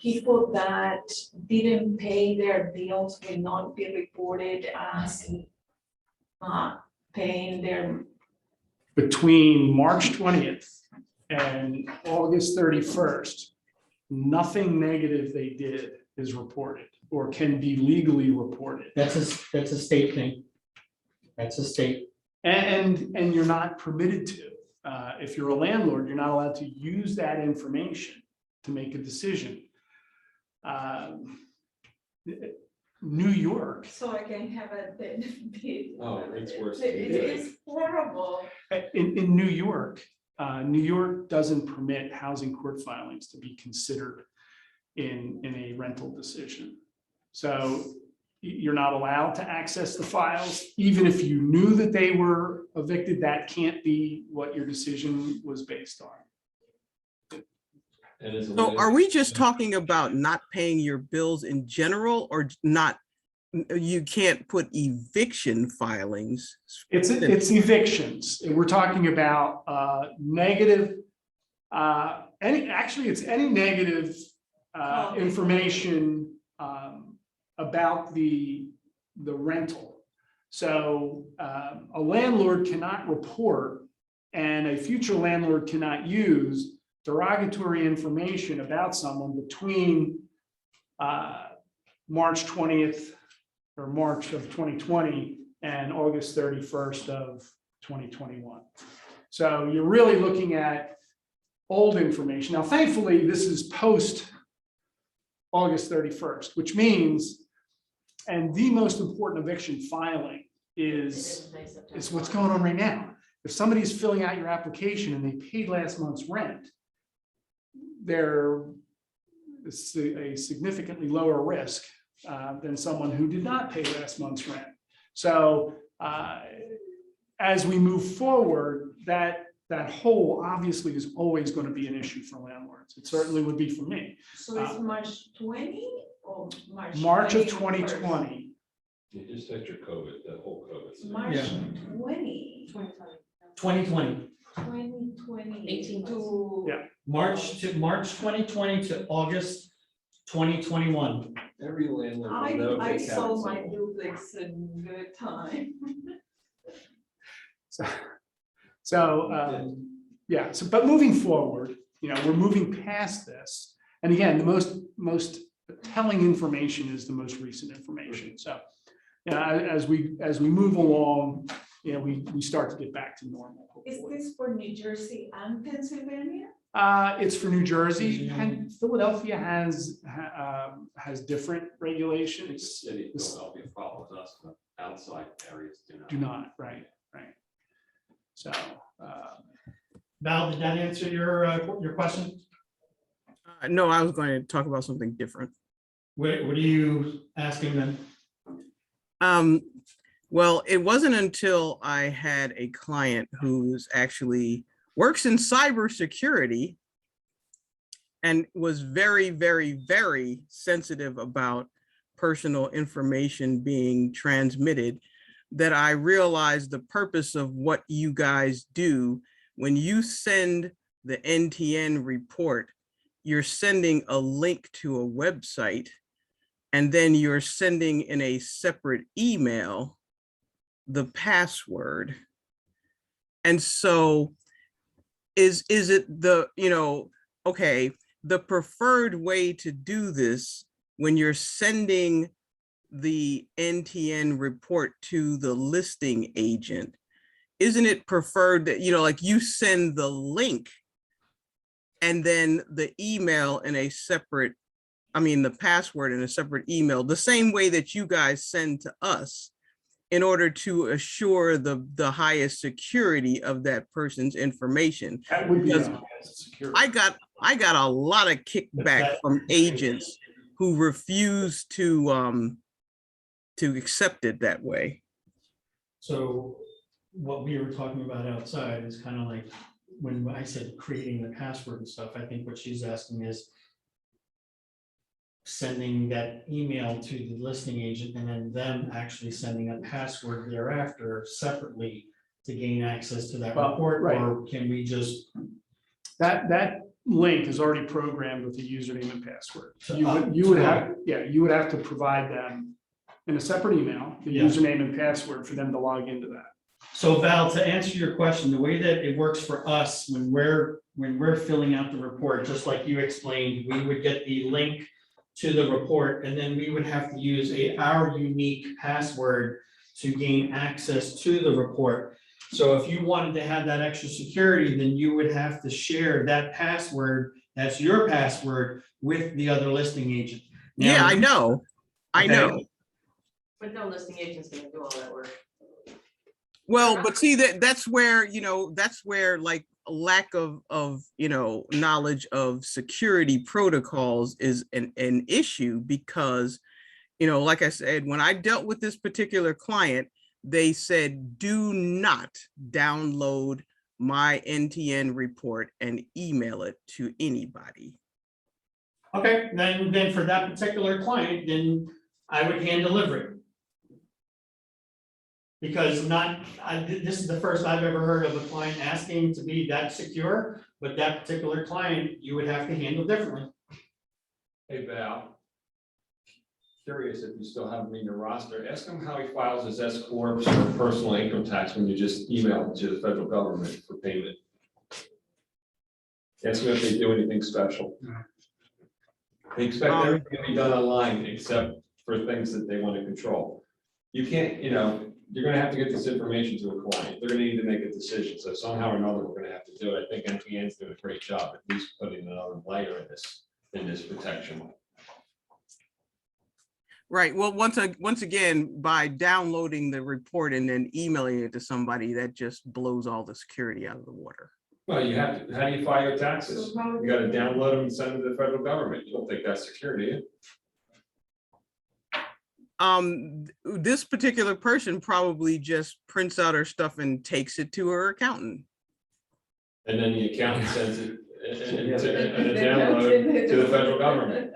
people that didn't pay their bills will not be reported as paying their. Between March 20th and August 31st, nothing negative they did is reported or can be legally reported. That's a state thing. That's a state. And you're not permitted to. If you're a landlord, you're not allowed to use that information to make a decision. New York, So I can have a bit. Oh, it's worse. It is horrible. in New York, New York doesn't permit housing court filings to be considered in a rental decision. So you're not allowed to access the files, even if you knew that they were evicted. That can't be what your decision was based on. And as a So are landlord- we just talking about not paying your bills in general, or not? You can't put eviction filings. It's evictions. We're talking about negative, it's any negative information about the rental. So a landlord cannot report, and a future landlord cannot use derogatory information about someone between March 20th or March of 2020 and August 31st of 2021. So you're really looking at old information. Now, thankfully, this is post August 31st, which means, and the most important eviction filing is what's going on right now. If somebody's filling out your application and they paid last month's rent, they're a significantly lower risk than someone who did not pay last month's rent. So as we move forward, that hole obviously is always going to be an issue for landlords. It certainly would be for me. So it's March 20 or March? March of 21st? 2020. You just had your COVID, the whole COVID. thing. March Yeah. 20. 2020, 2020 18 to. Yeah. March 2020 to August 2021. Every landlord will know if I they sold count my it. duplex in good time. Yeah, so, but moving forward, we're moving past this. And again, the most telling information is the most recent information. So, as we move along, we start to get back to normal. Is Hopefully. this for New Jersey and Pennsylvania? It's for New Jersey, and Philadelphia has different regulations. City of Philadelphia follows us, but outside areas do not. Do not, right. So, Val, did that answer your question? No, I was going to talk about something different. What are you asking then? Well, it wasn't until I had a client who's actually works in cybersecurity and was very, very, very sensitive about personal information being transmitted, that I realized the purpose of what you guys do. When you send the NTN report, you're sending a link to a website, and then you're sending in a separate email the password. And so is it the, okay, the preferred way to do this when you're sending the NTN report to the listing agent, isn't it preferred that, like you send the link and then the email in a separate, the password in a separate email, the same way that you guys send to us, in order to assure the highest security of that person's information? that would be Because the highest security. I got a lot of kickback from agents who refuse to accept it that way. So what we were talking about outside is kind of like, when I said creating the password and stuff, I think what she's asking is sending that email to the listing agent and then them actually sending a password thereafter separately to gain access to that Well, report, right. or can we just? That link is already programmed with a username and password. So, You would have to provide them in a separate email, the Yeah. username and password for them to log into that. So Val, to answer your question, the way that it works for us, when we're filling out the report, just like you explained, we would get the link to the report, and then we would have to use our unique password to gain access to the report. So if you wanted to have that extra security, then you would have to share that password, that's your password, with the other listing agent. Yeah, I know. I Okay. know. But no listing agent's gonna do all that work. Well, but see that's where, that's where like a lack of, knowledge of security protocols is an issue because, like I said, when I dealt with this particular client, they said, do not download my NTN report and email it to anybody. Okay, then for that particular client, then I would hand deliver it. Because this is the first I've ever heard of a client asking to be that secure, but that particular client, you would have to handle differently. Hey Val. Curious if you still have him in your roster, ask him how he files his S corps or personal income tax when you just email it to the federal government for payment. Ask him if they do anything special. They expect everything to be done online except for things that they want to control. You can't, you're gonna have to get this information to a client. They're gonna need to make a decision. So somehow or another, we're gonna have to do it. I think NTN's doing a great job, at least putting another layer in this protection. Right. Well, once again, by downloading the report and then emailing it to somebody, that just blows all the security out of the water. Well, you have to, how do you file your taxes? You gotta download them and send them to the federal government. You don't think that's secure, do you? This particular person probably just prints out her stuff and takes it to her accountant. And then the accountant sends it and a download to the federal government.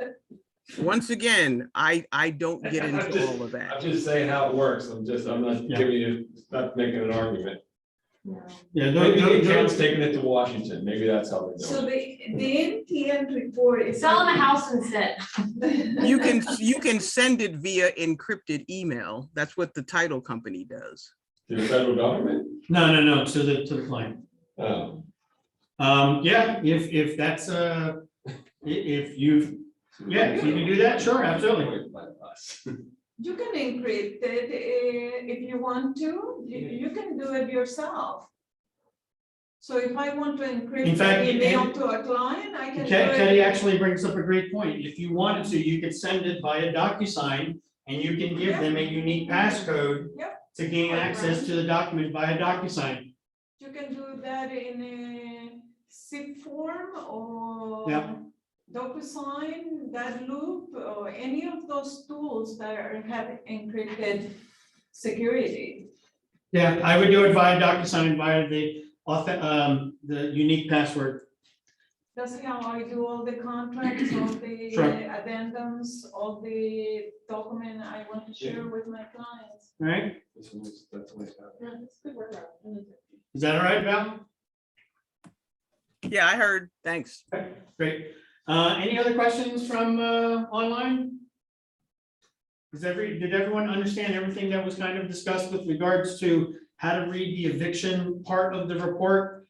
Once again, I don't get into all of that. I'm just saying how it works. I'm not giving you, not making an argument. Yeah, Maybe the accountant's taking it to Washington. Maybe that's how they're So doing it. the NTN report is. Sell them a house instead. You can send it via encrypted email. That's what the title company does. To the federal government? No, to the client. Oh. Yeah, if that's if you can do that, sure, absolutely. You can encrypt it if you want to. You can do it yourself. So if I want to encrypt In fact, an email to a client, I can do it. Teddy actually brings up a great point. If you wanted to, you could send it via DocuSign and you can give them a unique passcode to gain access to the document via DocuSign. You can do that in a zip form or DocuSign, that loop, or any of those tools that have encrypted security. Yeah, I would do it via DocuSign via the unique password. That's how I do all the contracts, all the addendums, all the document I want to share with my clients. All right, That's always happened. Yeah, that's good work. is that all right, Val? Yeah, I heard. Thanks. Great. Any other questions from online? Did everyone understand everything that was kind of discussed with regards to how to read the eviction part of the report?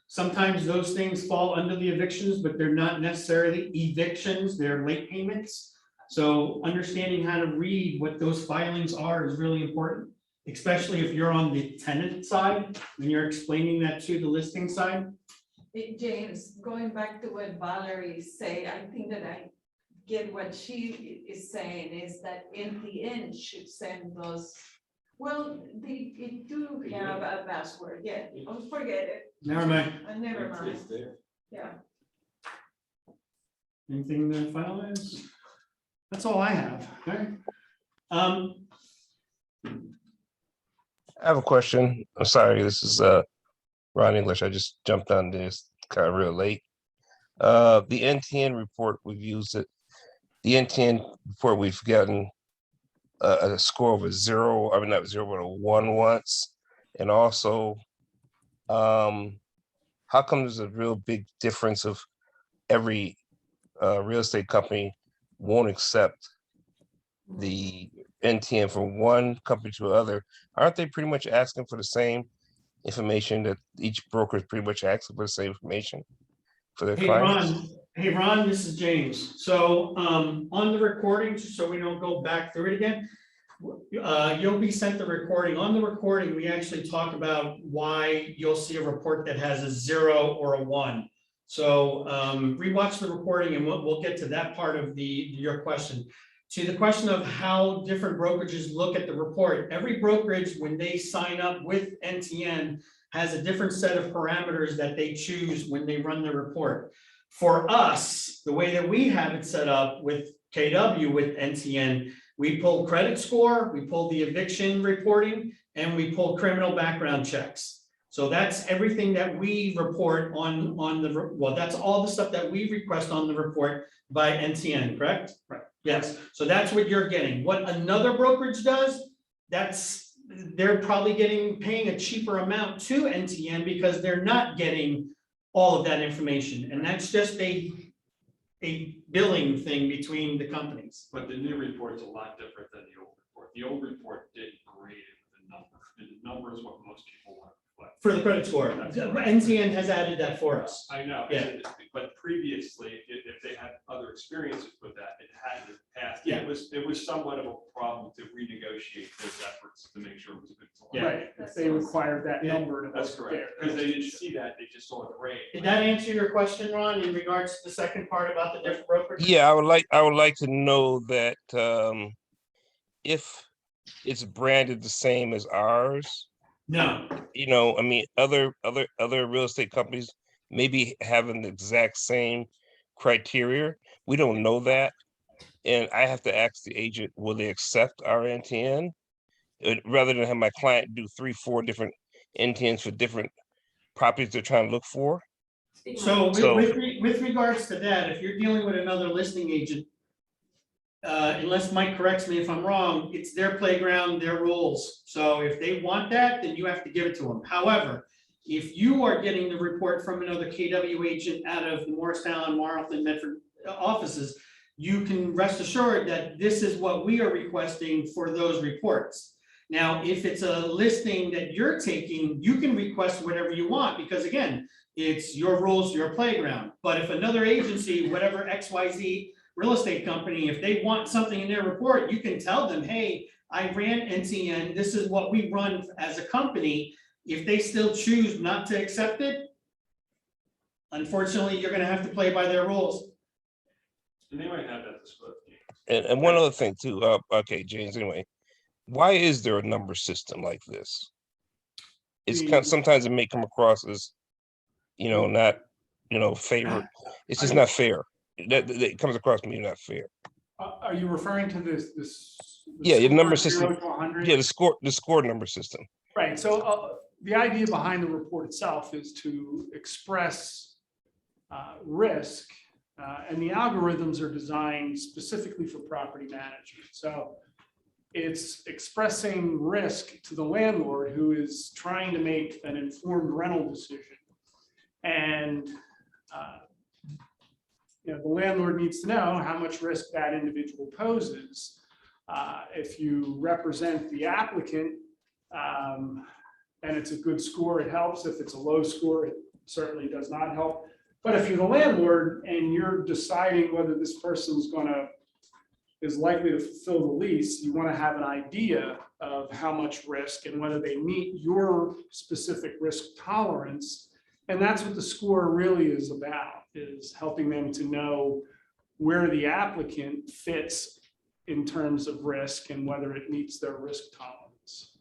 Sometimes those things fall under the evictions, but they're not necessarily evictions, they're late payments. So understanding how to read what those filings are is really important, especially if you're on the tenant side, when you're explaining that to the listing side. James, going back to what Valerie said, I think that I get what she is saying is that NTN should send those. Well, they do have a password, yeah, I'll forget it. Never mind. Never mind, It's there. yeah. Anything to finalize? That's all I have, okay? I have a question. I'm sorry, this is Ron English. I just jumped on this kind of real late. The NTN report, we've used it. The NTN report, we've gotten a score of a 0, I mean, not 0, but a 1 once. And also, how come there's a real big difference of every real estate company won't accept the NTN from one company to another? Aren't they pretty much asking for the same information that each broker is pretty much asking for the same information for their clients? Ron, this is James. So on the recording, just so we don't go back through it again, you'll be sent the recording. On the recording, we actually talk about why you'll see a report that has a 0 or a 1. So rewatch the recording and we'll get to that part of your question. To the question of how different brokerages look at the report, every brokerage, when they sign up with NTN, has a different set of parameters that they choose when they run the report. For us, the way that we have it set up with KW, with NTN, we pull credit score, we pull the eviction reporting, and we pull criminal background checks. So that's everything that we report on well, that's all the stuff that we request on the report by NTN, correct? Right. Yes, so that's what you're getting. What another brokerage does, they're probably paying a cheaper amount to NTN because they're not getting all of that information. And that's just a billing thing between the companies. But the new report's a lot different than the old report. The old report didn't grade it with a number. And the number is what most people want to reflect. For the credit score, NTN has added that for us. I know. Yeah. But previously, if they had other experiences with that, it hadn't passed. Yeah. It was somewhat of a problem to renegotiate those efforts to make sure it was a good. Yeah. Right, if they required that Yeah. number. to That's work correct. there. Because they didn't see that, they just saw the grade. Did that answer your question, Ron, in regards to the second part about the different brokers? Yeah, I would like to know that if it's branded the same as ours, No, you know, I mean, other real estate companies maybe having the exact same criteria. We don't know that. And I have to ask the agent, will they accept our NTN? Rather than have my client do 3-4 different NTNs for different properties they're trying to look for. so So- with regards to that, if you're dealing with another listing agent, unless Mike corrects me if I'm wrong, it's their playground, their rules. So if they want that, then you have to give it to them. However, if you are getting the report from another KW agent out of the Morristown, Marlton, Medford offices, you can rest assured that this is what we are requesting for those reports. Now, if it's a listing that you're taking, you can request whatever you want, because again, it's your rules, your playground. But if another agency, whatever XYZ real estate company, if they want something in their report, you can tell them, hey, I ran NTN, this is what we run as a company. If they still choose not to accept it, unfortunately, you're gonna have to play by their rules. And they might have that disclosed. And one other thing too, okay, James, anyway, why is there a number system like this? It's kind of, sometimes it may come across as, you know, not, you know, favorite. It's just not fair. That comes across to me not fair. Are you referring to this? Yeah, your number score system. 0 to 100? Yeah, the score number system. Right, so the idea behind the report itself is to express risk, and the algorithms are designed specifically for property management. So it's expressing risk to the landlord who is trying to make an informed rental decision. And you know, the landlord needs to know how much risk that individual poses. If you represent the applicant, and it's a good score, it helps. If it's a low score, it certainly does not help. But if you're the landlord and you're deciding whether this person's is likely to fulfill the lease, you want to have an idea of how much risk and whether they meet your specific risk tolerance. And that's what the score really is about, is helping them to know where the applicant fits in terms of risk and whether it meets their risk tolerance.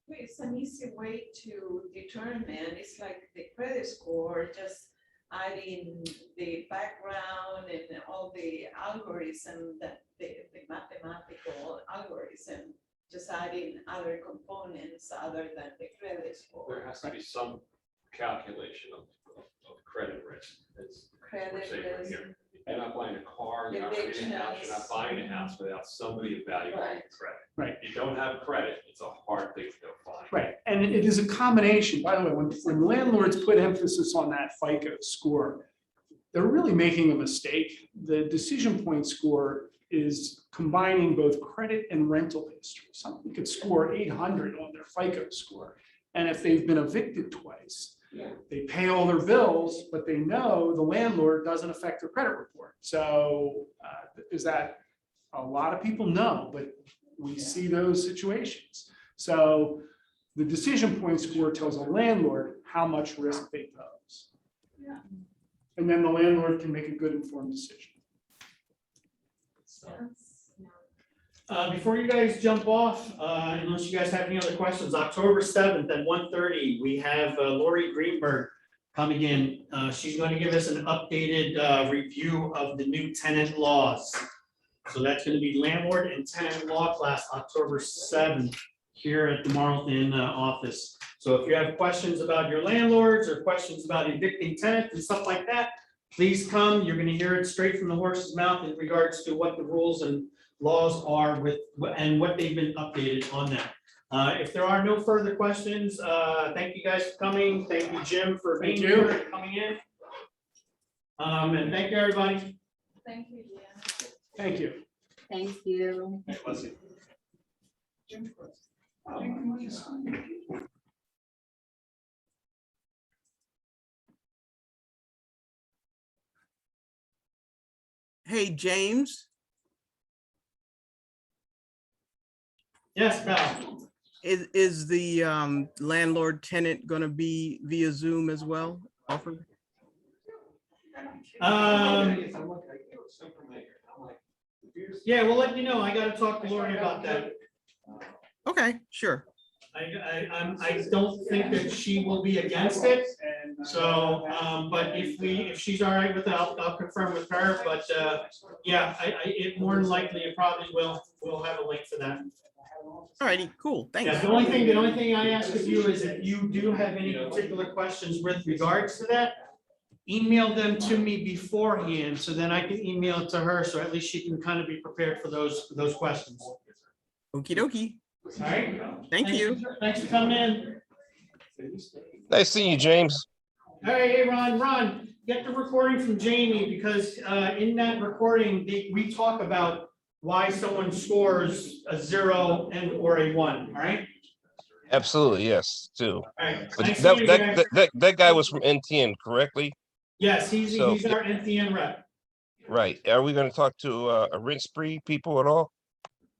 It's an easy way to determine. It's like the credit score, just adding the background and all the algorithm that the mathematical algorithm, just adding other components other than the credit score. There has to be some calculation of credit risk. It's Credit we're saying right risk. here. You're not buying a car, you're not renting a house, you're not buying a house without somebody evaluating Right. credit. Right. If you don't have credit, it's a hard thing to go find. Right, and it is a combination, by the way, when landlords put emphasis on that FICO score, they're really making a mistake. The decision point score is combining both credit and rental history. Someone could score 800 on their FICO score, and if they've been evicted twice, they pay all their bills, but they know the landlord doesn't affect their credit report. So is that a lot of people know, but we see those situations. So the decision point score tells a landlord how much risk they pose. And then the landlord can make a good informed decision. Before you guys jump off, unless you guys have any other questions, October 7th at 1:30, we have Lori Greenberg coming in. She's going to give us an updated review of the new tenant laws. So that's going to be landlord and tenant law class, October 7th, here at the Marlton office. So if you have questions about your landlords or questions about evicting tenants and stuff like that, please come. You're going to hear it straight from the horse's mouth in regards to what the rules and laws are with, and what they've been updated on that. If there are no further questions, thank you guys for coming. Thank you, Jim, for being Thank you. here and coming in. And thank you, everybody. Thank you, Jan. Thank you. Thank you. Hey, James, Yes, Val. is the landlord tenant gonna be via Zoom as well offered? Yeah, we'll let you know. I gotta talk to Lori about that. Okay, sure. I don't think that she will be against it. So, but if she's all right with it, I'll confirm with her, but, yeah, it more than likely, it probably we'll have a link for that. All righty, cool, thanks. Yeah, the only thing I ask of you is if you do have any particular questions with regards to that, email them to me beforehand, so then I can email it to her, so at least she can kind of be prepared for those questions. All Okie dokie. right? Thank you. Thanks for coming in. Nice seeing you, James. Hey, Ron, get the recording from Jamie, because in that recording, we talk about why someone scores a 0 and or a 1, all right? Absolutely, yes, too. All right. But Nice seeing you guys. that guy was from NTN, correctly? Yes, he's So- our NTN rep. Right. Are we gonna talk to a rent spree people at all?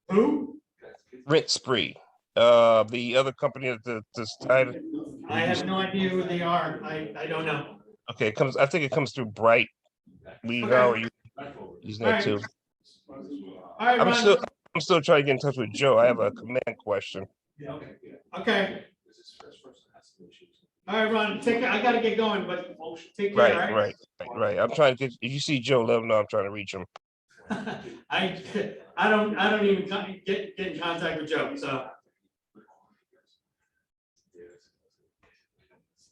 Who? Rent spree, the other company that's tied. I have no idea who they are. I don't know. Okay, I think it comes through Bright. We Okay. know you using that too. All right, I'm Ron. still trying to get in touch with Joe. I have a command question. Okay. All right, Ron, take care. I gotta get going, but take care, all right? Right. I'm trying to get, if you see Joe, let him know I'm trying to reach him. I don't even get in contact with Joe, so.